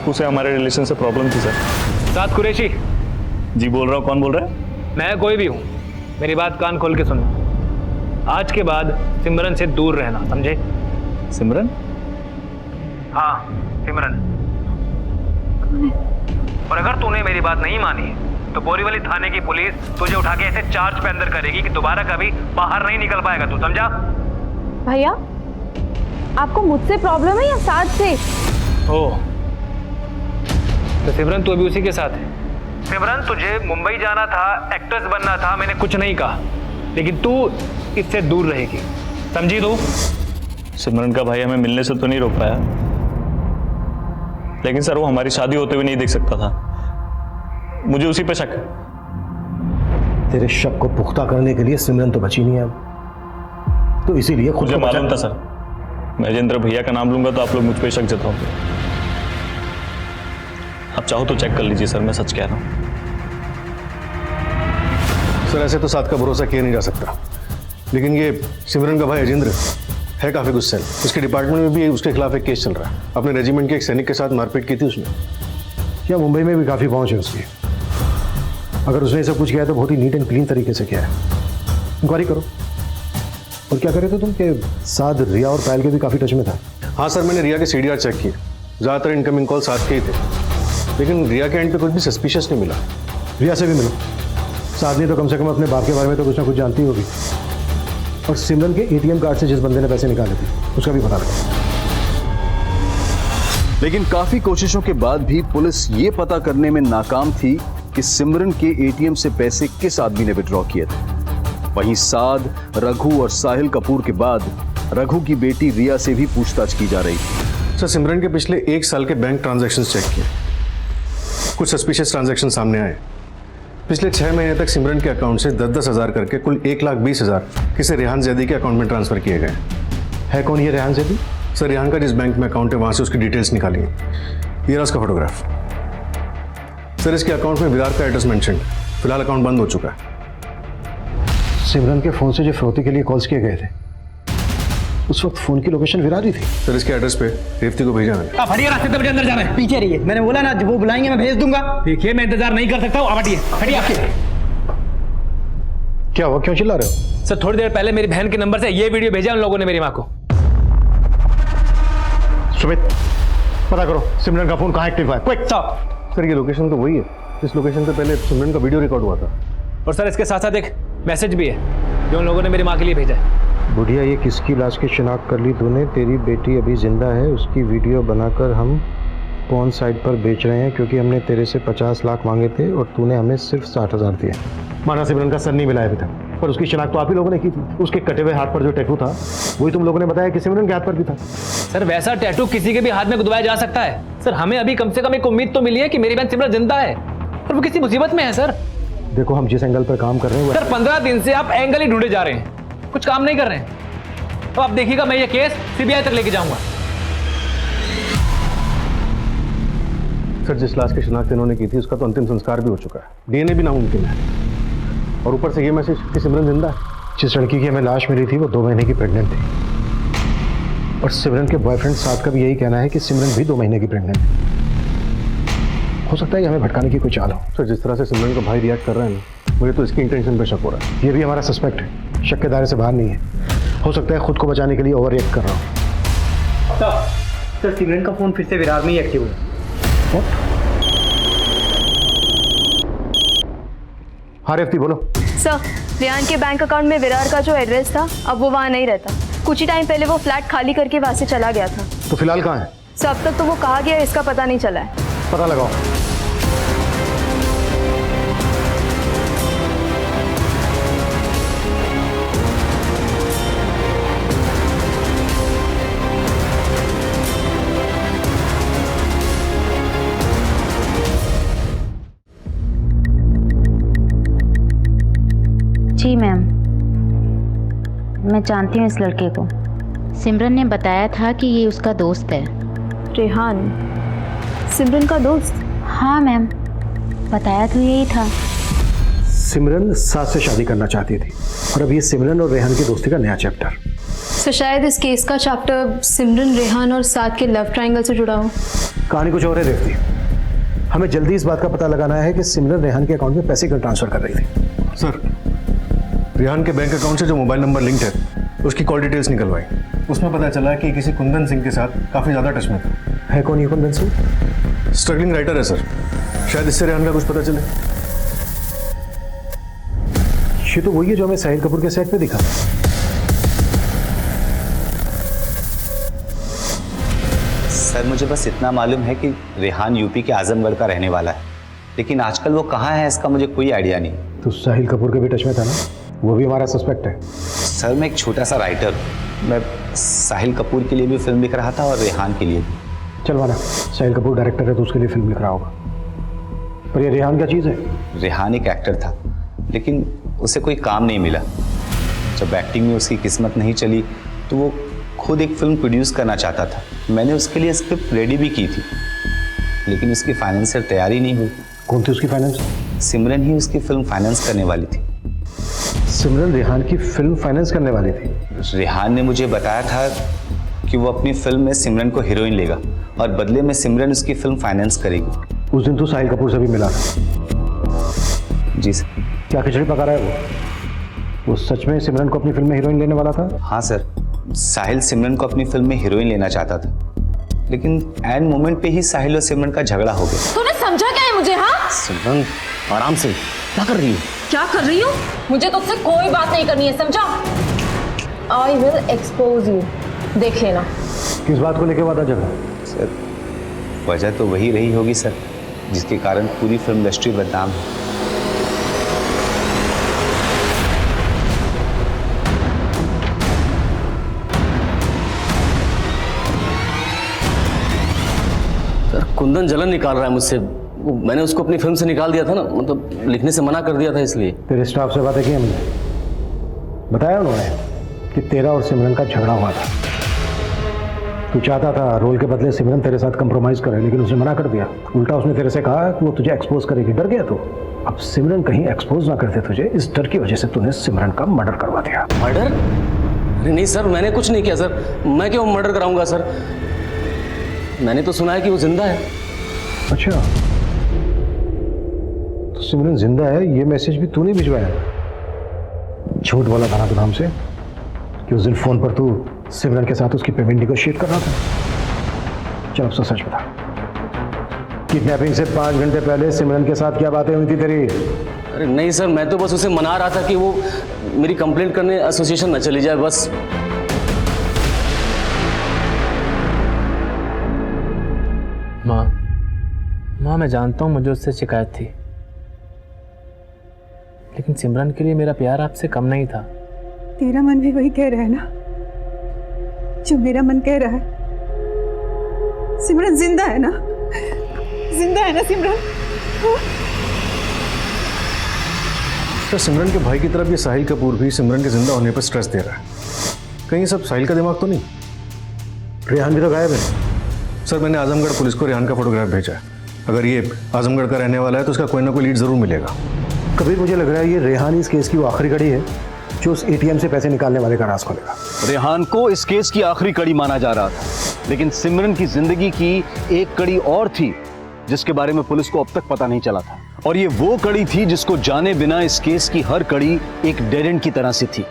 उसे हमारे रिलेशन से प्रॉब्लम थी सर। साद कुरैशी जी बोल रहा हूँ। कौन बोल रहा है? मैं कोई भी हूँ, मेरी बात कान खोल के सुनो। आज के बाद सिमरन से दूर रहना, समझे? सिमरन? हाँ सिमरन। और अगर तूने मेरी बात नहीं मानी तो बोरीवली थाने की पुलिस तुझे उठा के ऐसे चार्ज पे अंदर करेगी कि दोबारा कभी बाहर नहीं निकल पाएगा तू, समझा? भैया, आपको मुझसे प्रॉब्लम है या साथ से? ओह, तो सिमरन तू अभी उसी के साथ है। सिमरन तुझे मुंबई जाना था, एक्ट्रेस बनना था, मैंने कुछ नहीं कहा, लेकिन तू इससे दूर रहेगी, समझी तू? सिमरन का भाई हमें मिलने से तो नहीं रोक पाया, लेकिन सर वो हमारी शादी होते हुए नहीं देख सकता था। मुझे उसी पे शक है। तेरे शक को पुख्ता करने के लिए सिमरन तो बची नहीं है अब, तो इसीलिए खुद मुझे मालूम था सर। मैं जिंद्र भैया का नाम लूंगा तो आप लोग मुझ पे शक जताओगे। आप चाहो तो चेक कर लीजिए सर, मैं सच कह रहा हूँ। सर ऐसे तो साथ का भरोसा किया नहीं जा सकता, लेकिन ये सिमरन का भाई अजिंद्र है काफी गुस्से। उसके डिपार्टमेंट में भी उसके खिलाफ एक केस चल रहा है। अपने रेजिमेंट के एक सैनिक के साथ मारपीट की थी उसने। क्या मुंबई में भी काफी पहुंच है उसकी। अगर उसने सब कुछ किया तो बहुत ही नीट एंड क्लीन तरीके से किया है। इंक्वायरी करो। और क्या कर रहे थे तुम कि साथ रिया और पायल के भी काफी टच में था? हाँ सर, मैंने रिया के CDR चेक किए, ज्यादातर इनकमिंग कॉल साथ के ही थे, लेकिन रिया के एंड पे कुछ भी सस्पिशियस नहीं मिला। रिया से भी मिलो, साधनी तो कम से कम अपने बाप के बारे में तो कुछ ना कुछ जानती होगी। और सिमरन के ATM कार्ड से जिस बंदे ने पैसे निकाले थे उसका भी पता लगा। लेकिन काफी कोशिशों के बाद भी पुलिस ये पता करने में नाकाम थी कि सिमरन के ATM से पैसे किस आदमी ने विड्रॉ किए थे। वहीं साद, रघु और साहिल कपूर के बाद रघु की बेटी रिया से भी पूछताछ की जा रही थी। सर सिमरन के पिछले 1 साल के बैंक ट्रांजैक्शंस चेक किए, कुछ सस्पिशियस ट्रांजैक्शन सामने आए। पिछले 6 महीने तक सिमरन के अकाउंट से 10-10 हज़ार करके कुल 1,20,000 किसी रेहान जैदी के अकाउंट में ट्रांसफर किए गए। है कौन ये रेहान जैदी? सर रेहान का जिस बैंक में अकाउंट है वहां से उसकी डिटेल्स निकालिए। ये रहा उसका फोटोग्राफ। सर इसके अकाउंट में विरार का एड्रेस मेंशन है। फिलहाल अकाउंट बंद हो चुका है। सिमरन के फोन से जो फिरौती के लिए कॉल्स किए गए थे उस वक्त फोन की लोकेशन विरार ही थी। सर इसके एड्रेस पे रेवती को भेजा मैंने। आप हटिए, रास्ते पे अंदर जा रहे हैं। पीछे रहिए, मैंने बोला ना वो बुलाएंगे मैं भेज दूंगा। देखिए मैं इंतजार नहीं कर सकता हूँ, आप हटिए हटिए आपके। क्या हुआ, क्यों चिल्ला रहे हो? सर थोड़ी देर पहले मेरी बहन के नंबर से ये वीडियो भेजा उन लोगों ने मेरी माँ को। सुमित पता करो सिमरन का फोन कहाँ एक्टिव है, क्विक। सर ये लोकेशन तो वही है, इस लोकेशन से पहले सिमरन का वीडियो रिकॉर्ड हुआ था। और सर इसके साथ साथ एक मैसेज भी है जो उन लोगों ने मेरी माँ के लिए भेजा है। बुढ़िया ये किसकी लाश की शिनाख्त कर ली तूने? तेरी बेटी अभी जिंदा है, उसकी वीडियो बनाकर हम पॉर्न साइट पर बेच रहे हैं क्योंकि हमने तेरे से 50 लाख मांगे थे और तूने हमें सिर्फ 60,000 दिए। माना सिमरन का सर नहीं मिला है अभी तक, पर उसकी शिनाख्त तो आप ही लोगों ने की थी। उसके कटे हुए हाथ पर जो टैटू था वही तुम लोगों ने बताया कि सिमरन के हाथ पर भी था। सर वैसा टैटू किसी के भी हाथ में गुदवाया जा सकता है। सर हमें अभी कम से कम एक उम्मीद तो मिली है कि मेरी बहन सिमरन जिंदा है और वो किसी मुसीबत में है। सर देखो हम जिस एंगल पर काम कर रहे हैं सर 15 दिन से आप एंगल ही ढूंढे जा रहे हैं, कुछ काम नहीं कर रहे हैं। तो आप देखिएगा मैं ये केस सीबीआई तक लेके जाऊंगा। सर जिस लाश की शिनाख्त इन्होंने की थी उसका तो अंतिम संस्कार भी हो चुका है, डीएनए भी नामुमकिन है, और ऊपर से ये मैसेज कि सिमरन जिंदा है। जिस लड़की की हमें लाश मिली थी वो 2 महीने की प्रेग्नेंट थी और सिमरन के बॉयफ्रेंड साथ का भी यही कहना है कि सिमरन भी 2 महीने की प्रेग्नेंट थी। हो सकता है कि हमें भटकाने की कोई चाल हो। सर जिस तरह से सिमरन का भाई रिएक्ट कर रहा है ना, मुझे तो इसकी इंटेंशन पे शक हो रहा है। ये भी हमारा सस्पेक्ट है, शक के दायरे से बाहर नहीं है। हो सकता है खुद को बचाने के लिए ओवर रिएक्ट कर रहा हूँ। सर सिमरन का फोन फिर से विरार में ही एक्टिव है। हाँ रेवती बोलो। सर रेहान के बैंक अकाउंट में विरार का जो एड्रेस था अब वो वहाँ नहीं रहता। कुछ ही टाइम पहले वो फ्लैट खाली करके वहाँ से चला गया था। तो फिलहाल कहाँ है? सर अब तक तो वो कहाँ गया इसका पता नहीं चला है। पता लगाओ। जी मैम, मैं जानती हूँ इस लड़के को। सिमरन ने बताया था कि ये उसका दोस्त है। रेहान सिमरन का दोस्त? हाँ मैम, बताया तो यही था। सिमरन साथ से शादी करना चाहती थी और अब ये सिमरन और रेहान की दोस्ती का नया चैप्टर। सर शायद इस केस का चैप्टर सिमरन रेहान और साथ के लव ट्रायंगल से जुड़ा हो। कहानी कुछ और है रेवती। हमें जल्दी इस बात का पता लगाना है कि सिमरन रेहान के अकाउंट में पैसे क्यों ट्रांसफर कर रही थी। सर रेहान के बैंक अकाउंट से जो मोबाइल नंबर लिंक्ड है उसकी कॉल डिटेल्स निकलवाई। उसमें पता चला कि किसी कुंदन सिंह के साथ काफ़ी ज़्यादा टच में था। है कौन ये कुंदन सिंह? स्ट्रगलिंग राइटर है सर, शायद इससे रेहान का कुछ पता चले। ये तो वही है जो हमें साहिल कपूर के सेट पे दिखा। सर मुझे बस इतना मालूम है कि रेहान यूपी के आजमगढ़ का रहने वाला है, लेकिन आजकल वो कहाँ है इसका मुझे कोई आइडिया नहीं। तो साहिल कपूर के भी टच में था ना, वो भी हमारा सस्पेक्ट है। सर मैं एक छोटा सा राइटर हूँ, मैं साहिल कपूर के लिए भी फिल्म लिख रहा था और रेहान के लिए भी। चलवाना, साहिल कपूर डायरेक्टर है तो उसके लिए फिल्म लिख रहा होगा, पर ये रेहान क्या चीज़ है? रेहान एक एक्टर था लेकिन उसे कोई काम नहीं मिला। जब एक्टिंग में उसकी किस्मत नहीं चली तो वो खुद एक फिल्म प्रोड्यूस करना चाहता था। मैंने उसके लिए स्क्रिप्ट रेडी भी की थी लेकिन उसकी फाइनेंशियल तैयारी नहीं हुई। कौन थी उसकी फाइनेंस? सिमरन ही उसकी फिल्म फाइनेंस करने वाली थी। सिमरन रेहान की फिल्म फाइनेंस करने वाली थी? रेहान ने मुझे बताया था कि वो अपनी फिल्म में सिमरन को हीरोइन लेगा और बदले में सिमरन उसकी फिल्म फाइनेंस करेगी। उस दिन तो साहिल कपूर से भी मिला था। जी सर। क्या खिचड़ी पका रहा है वो सच में सिमरन को अपनी फिल्म में हीरोइन लेने वाला था? हाँ सर, साहिल सिमरन को अपनी फिल्म में हीरोइन लेना चाहता था लेकिन एंड मोमेंट पे ही साहिल और सिमरन का झगड़ा हो गया। तूने समझा क्या है मुझे? हाँ सिमरन आराम से, क्या कर रही हो? क्या कर रही हूँ? मुझे तुझसे कोई बात नहीं करनी है, समझा? I will expose you. देख लेना। किस बात को लेके वादा झगड़ा? सर वजह तो वही रही होगी सर जिसके कारण पूरी फिल्म इंडस्ट्री बदनाम है। सर कुंदन जलन निकाल रहा है मुझसे। मैंने उसको अपनी फिल्म से निकाल दिया था ना, मतलब लिखने से मना कर दिया था इसलिए। तेरे स्टाफ से बातें की हमने, बताया उन्होंने कि तेरा और सिमरन का झगड़ा हुआ था तू चाहता था रोल के बदले सिमरन तेरे साथ कंप्रोमाइज करे, लेकिन उसने मना कर दिया। उल्टा उसने तेरे से कहा कि वो तुझे एक्सपोज करेगी। डर गया तू। अब सिमरन कहीं एक्सपोज ना कर दे तुझे, इस डर की वजह से तूने सिमरन का मर्डर करवा दिया। मर्डर? अरे नहीं सर, मैंने कुछ नहीं किया सर। मैं क्यों मर्डर कराऊंगा सर? मैंने तो सुना है कि वो जिंदा है। अच्छा, तो सिमरन जिंदा है ये मैसेज भी तूने भिजवाया? झूठ बोला था ना तू हमसे कि उस दिन फोन पर तू सिमरन के साथ उसकी पेमेंट निगोशिएट कर रहा था। चल अब सच बता, किडनैपिंग से 5 घंटे पहले सिमरन के साथ क्या बातें हुई थी तेरी? अरे नहीं सर, मैं तो बस उसे मना रहा था कि वो मेरी कंप्लेंट करने एसोसिएशन न चली जाए, बस। माँ मैं जानता हूँ मुझे उससे शिकायत थी, लेकिन सिमरन के लिए मेरा प्यार आपसे कम नहीं था। तेरा मन भी वही कह रहा है ना जो मेरा मन कह रहा है। सिमरन जिंदा है ना? जिंदा है ना सिमरन? तो सिमरन के भाई की तरफ ये साहिल कपूर भी सिमरन के जिंदा होने पर स्ट्रेस दे रहा है। कहीं सब साहिल का दिमाग तो नहीं? रेहान भी तो गायब है। सर मैंने आजमगढ़ पुलिस को रेहान का फोटोग्राफ भेजा है। अगर ये आजमगढ़ का रहने वाला है तो उसका कोई ना कोई लीड जरूर मिलेगा। कबीर, मुझे लग रहा है ये रेहान इस केस की वो आखिरी कड़ी है जो उस एटीएम से पैसे निकालने वाले का राज खोलेगा। रेहान को इस केस की आखिरी कड़ी माना जा रहा था, लेकिन सिमरन की जिंदगी की एक कड़ी और थी जिसके बारे में पुलिस को अब तक पता नहीं चला था। और ये वो कड़ी थी जिसको जाने बिना इस केस की हर कड़ी एक डेड एंड की तरह से थी।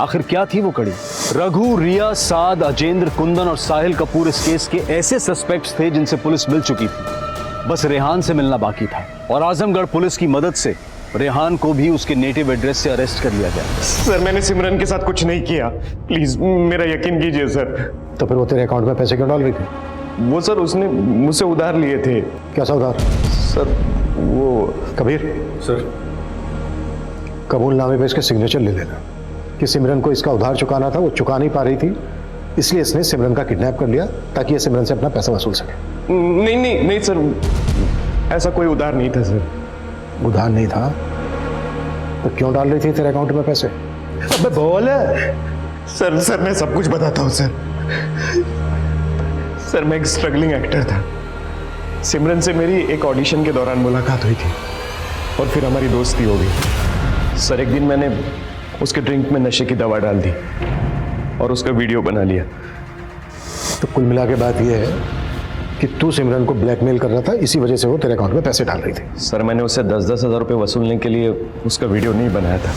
आखिर क्या थी वो कड़ी? रघु, रिया, साद, अजेंद्र, कुंदन और साहिल कपूर इस केस के ऐसे सस्पेक्ट्स थे जिनसे पुलिस मिल चुकी थी। बस रेहान से मिलना बाकी था और आजमगढ़ पुलिस की मदद से रेहान को भी उसके नेटिव एड्रेस से अरेस्ट कर लिया गया। सर मैंने सिमरन के साथ कुछ नहीं किया, प्लीज मेरा यकीन कीजिए सर। तो फिर वो तेरे अकाउंट में पैसे क्यों डाल रही थी? वो सर उसने मुझसे उधार लिए थे। कैसा उधार? सर वो कबीर सर, कबूलनामे पे इसके सिग्नेचर ले लेना कि सिमरन को इसका उधार चुकाना था, वो चुका नहीं पा रही थी, इसलिए इसने सिमरन का किडनैप कर लिया ताकि ये सिमरन से अपना पैसा वसूल सके। नहीं नहीं नहीं सर, ऐसा कोई उधार नहीं था सर। उधार नहीं था तो क्यों डाल रही थी तेरे अकाउंट में पैसे? अबे बोल। सर मैं सब कुछ बताता हूँ सर। सर मैं एक स्ट्रगलिंग एक्टर था। सिमरन से मेरी एक ऑडिशन के दौरान मुलाकात हुई थी और फिर हमारी दोस्ती हो गई। सर एक दिन मैंने उसके ड्रिंक में नशे की दवा डाल दी और उसका वीडियो बना लिया। तो कुल मिला के बात यह है कि तू सिमरन को ब्लैकमेल कर रहा था, इसी वजह से वो तेरे अकाउंट में पैसे डाल रही थी। सर मैंने उससे 10-10 हज़ार रुपये वसूलने के लिए उसका वीडियो नहीं बनाया था।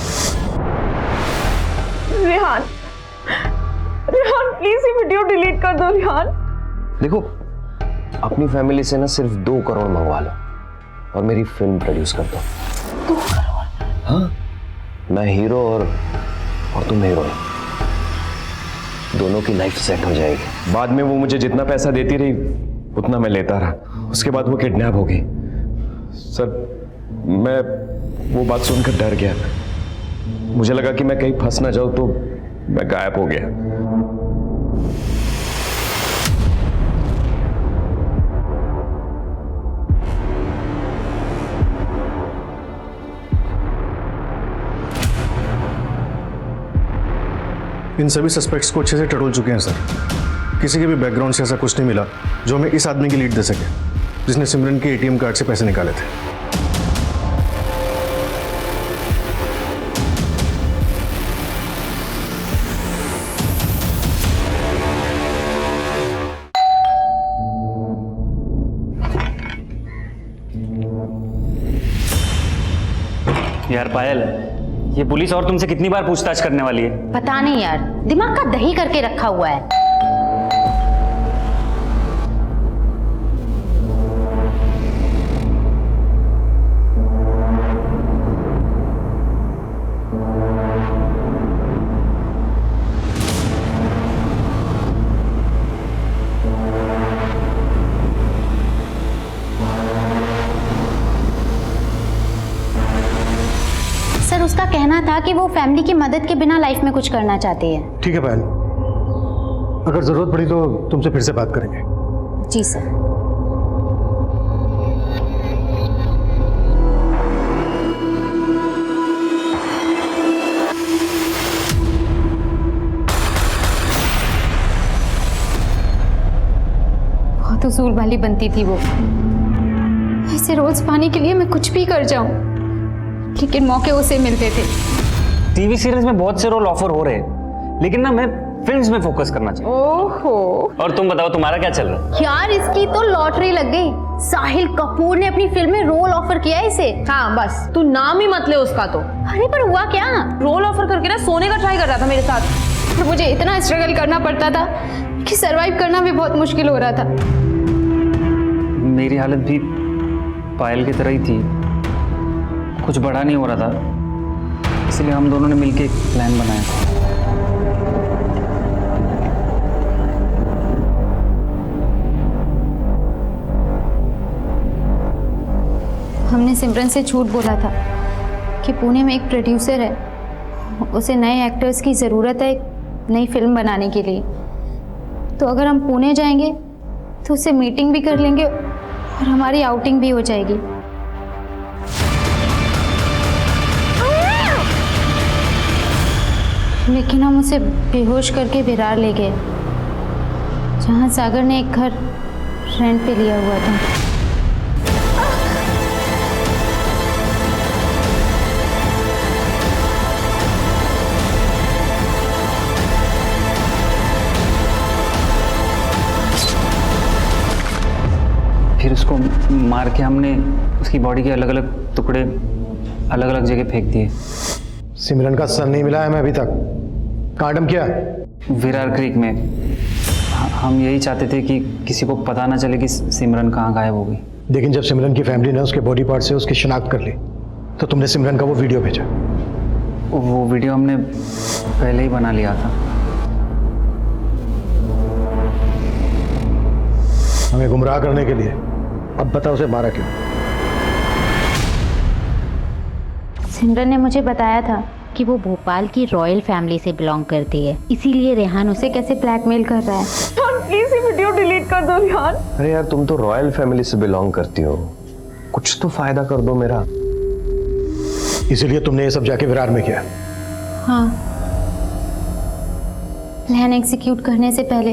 रेहान, रेहान प्लीज ये वीडियो डिलीट कर दो। रेहान देखो, अपनी फैमिली से ना सिर्फ 2 करोड़ मंगवा लो और मेरी फिल्म प्रोड्यूस कर दो। 2 करोड़? हाँ, मैं हीरो और तुम हीरोइन, दोनों की लाइफ सेट हो जाएगी। बाद में वो मुझे जितना पैसा देती रही उतना मैं लेता रहा। उसके बाद वो किडनैप हो गई। सर मैं वो बात सुनकर डर गया। मुझे लगा कि मैं कहीं फंस ना जाऊं, तो मैं गायब हो गया। इन सभी सस्पेक्ट्स को अच्छे से टटोल चुके हैं सर। किसी के भी बैकग्राउंड से ऐसा कुछ नहीं मिला जो हमें इस आदमी की लीड दे सके जिसने सिमरन के एटीएम कार्ड से पैसे निकाले थे। यार पायल, ये पुलिस और तुमसे कितनी बार पूछताछ करने वाली है? पता नहीं यार, दिमाग का दही करके रखा हुआ है। सर उसका कहना था कि वो फैमिली की मदद के बिना लाइफ में कुछ करना चाहती है। ठीक है पायल, अगर जरूरत पड़ी तो तुमसे फिर से बात करेंगे। जी सर। बहुत उसूल वाली बनती थी वो। ऐसे रोज पाने के लिए मैं कुछ भी कर जाऊं, लेकिन मौके उसे मिलते थे। टीवी सीरियल्स में बहुत से रोल ऑफर हो रहे हैं, लेकिन ना मैं फिल्म्स में फोकस करना चाहिए। ओहो। और तुम बताओ तुम्हारा क्या चल रहा है? यार इसकी तो लॉटरी लग गई। साहिल कपूर ने अपनी फिल्म में रोल ऑफर किया है इसे। हाँ बस तू नाम ही मत ले उसका तो। अरे पर हुआ क्या? रोल ऑफर करके ना सोने का ट्राई कर रहा था मेरे साथ। और मुझे इतना स्ट्रगल करना पड़ता था कि सरवाइव करना भी बहुत मुश्किल हो रहा था। मेरी हालत भी पायल की तरह ही थी, कुछ बड़ा नहीं हो रहा था, इसलिए हम दोनों ने मिलकर एक प्लान बनाया। हमने सिमरन से झूठ बोला था कि पुणे में एक प्रोड्यूसर है, उसे नए एक्टर्स की ज़रूरत है एक नई फिल्म बनाने के लिए। तो अगर हम पुणे जाएंगे तो उससे मीटिंग भी कर लेंगे और हमारी आउटिंग भी हो जाएगी। लेकिन हम उसे बेहोश करके विरार ले गए, जहाँ सागर ने एक घर रेंट पे लिया हुआ था। फिर उसको मार के हमने उसकी बॉडी के अलग अलग टुकड़े अलग अलग जगह फेंक दिए। सिमरन का सन नहीं मिला है मैं अभी तक। कांडम क्या? विरार क्रीक में। हम यही चाहते थे कि किसी को पता ना चले कि सिमरन कहाँ गायब हो गई। लेकिन जब सिमरन की फैमिली ने उसके बॉडी पार्ट से उसकी शिनाख्त कर ली तो तुमने सिमरन का वो वीडियो भेजा। वो वीडियो हमने पहले ही बना लिया था। हमें गुमराह करने के लिए। अब बता उसे मारा क्यों? सिमरन ने मुझे बताया था कि वो भोपाल की रॉयल फैमिली से बिलोंग करती है, इसीलिए रेहान उसे कैसे ब्लैकमेल कर रहा है। प्लीज ये वीडियो डिलीट कर दो रेहान। अरे यार तुम तो रॉयल फैमिली से बिलोंग करती हो, कुछ तो फायदा कर दो मेरा। इसीलिए तुमने ये सब जाके विरार में किया? हाँ, प्लान एग्जीक्यूट करने से पहले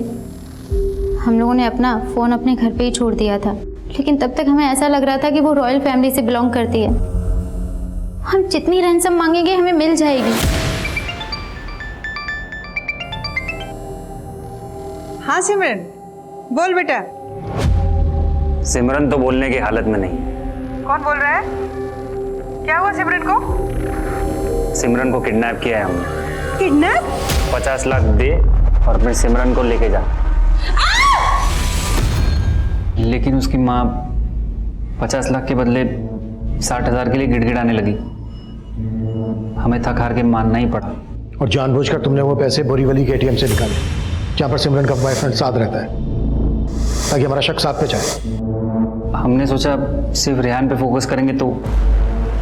हम लोगों ने अपना फोन अपने घर पे ही छोड़ दिया था, लेकिन तब तक हमें ऐसा लग रहा था कि वो रॉयल फैमिली से बिलोंग करती है। हम जितनी रैंसम मांगेंगे हमें मिल जाएगी। हाँ सिमरन, बोल बेटा। सिमरन तो बोलने की हालत में नहीं। कौन बोल रहा है? क्या हुआ सिमरन को? सिमरन को किडनैप किया है हमने। किडनैप? 50 लाख दे और अपने सिमरन को लेके जा। लेकिन उसकी माँ 50 लाख के बदले 60,000 के लिए गिड़गिड़ाने लगी। हमें थक हार के मानना ही पड़ा। और जानबूझकर तुमने वो पैसे बोरीवली के एटीएम से निकाले, जहाँ पर सिमरन का बॉयफ्रेंड साथ रहता है, ताकि हमारा शक साथ पे जाए। हमने सोचा सिर्फ रेहान पे फोकस करेंगे तो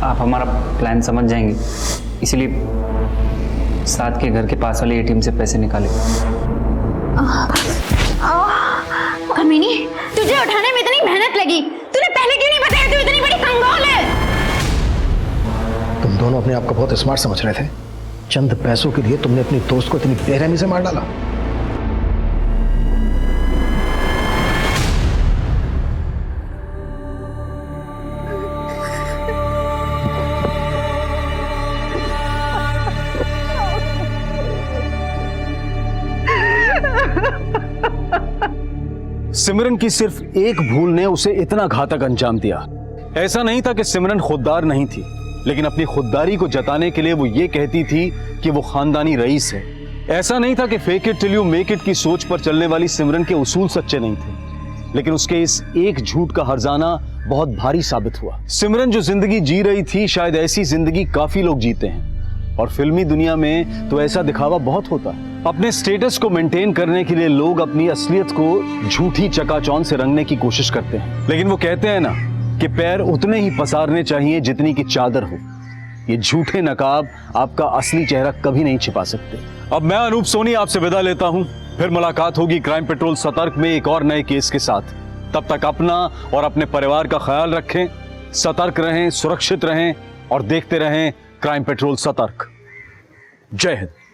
आप हमारा प्लान समझ जाएंगे, इसलिए साथ के घर के पास वाले एटीएम से पैसे निकाले। कमीनी, तुझे उठाने में इतनी मेहनत लगी, तूने पहले क्यों नहीं बताया? तू इतनी बड़ी कंगाल है। तुम दोनों अपने आप को बहुत स्मार्ट समझ रहे थे। चंद पैसों के लिए तुमने अपनी दोस्त को इतनी बेरहमी से मार डाला। सिमरन की सिर्फ एक भूल ने उसे इतना घातक अंजाम दिया। ऐसा नहीं था कि सिमरन खुददार नहीं थी, लेकिन अपनी खुददारी को जताने के लिए वो ये कहती थी कि वो खानदानी रईस है। ऐसा नहीं था कि fake it till you make it की सोच पर चलने वाली सिमरन के उसूल सच्चे नहीं थे, लेकिन उसके इस एक झूठ का हर्जाना बहुत भारी साबित हुआ। सिमरन जो जिंदगी जी रही थी, शायद ऐसी जिंदगी काफी लोग जीते हैं, और फिल्मी दुनिया में तो ऐसा दिखावा बहुत होता है। अपने स्टेटस को मेंटेन करने के लिए लोग अपनी असलियत को झूठी चकाचौंध से रंगने की कोशिश करते हैं, लेकिन वो कहते हैं ना कि पैर उतने ही पसारने चाहिए जितनी की चादर हो। ये झूठे नकाब आपका असली चेहरा कभी नहीं छिपा सकते। अब मैं अनूप सोनी आपसे विदा लेता हूं, फिर मुलाकात होगी क्राइम पेट्रोल सतर्क में एक और नए केस के साथ। तब तक अपना और अपने परिवार का ख्याल रखें, सतर्क रहें, सुरक्षित रहें और देखते रहें क्राइम पेट्रोल सतर्क। जय हिंद।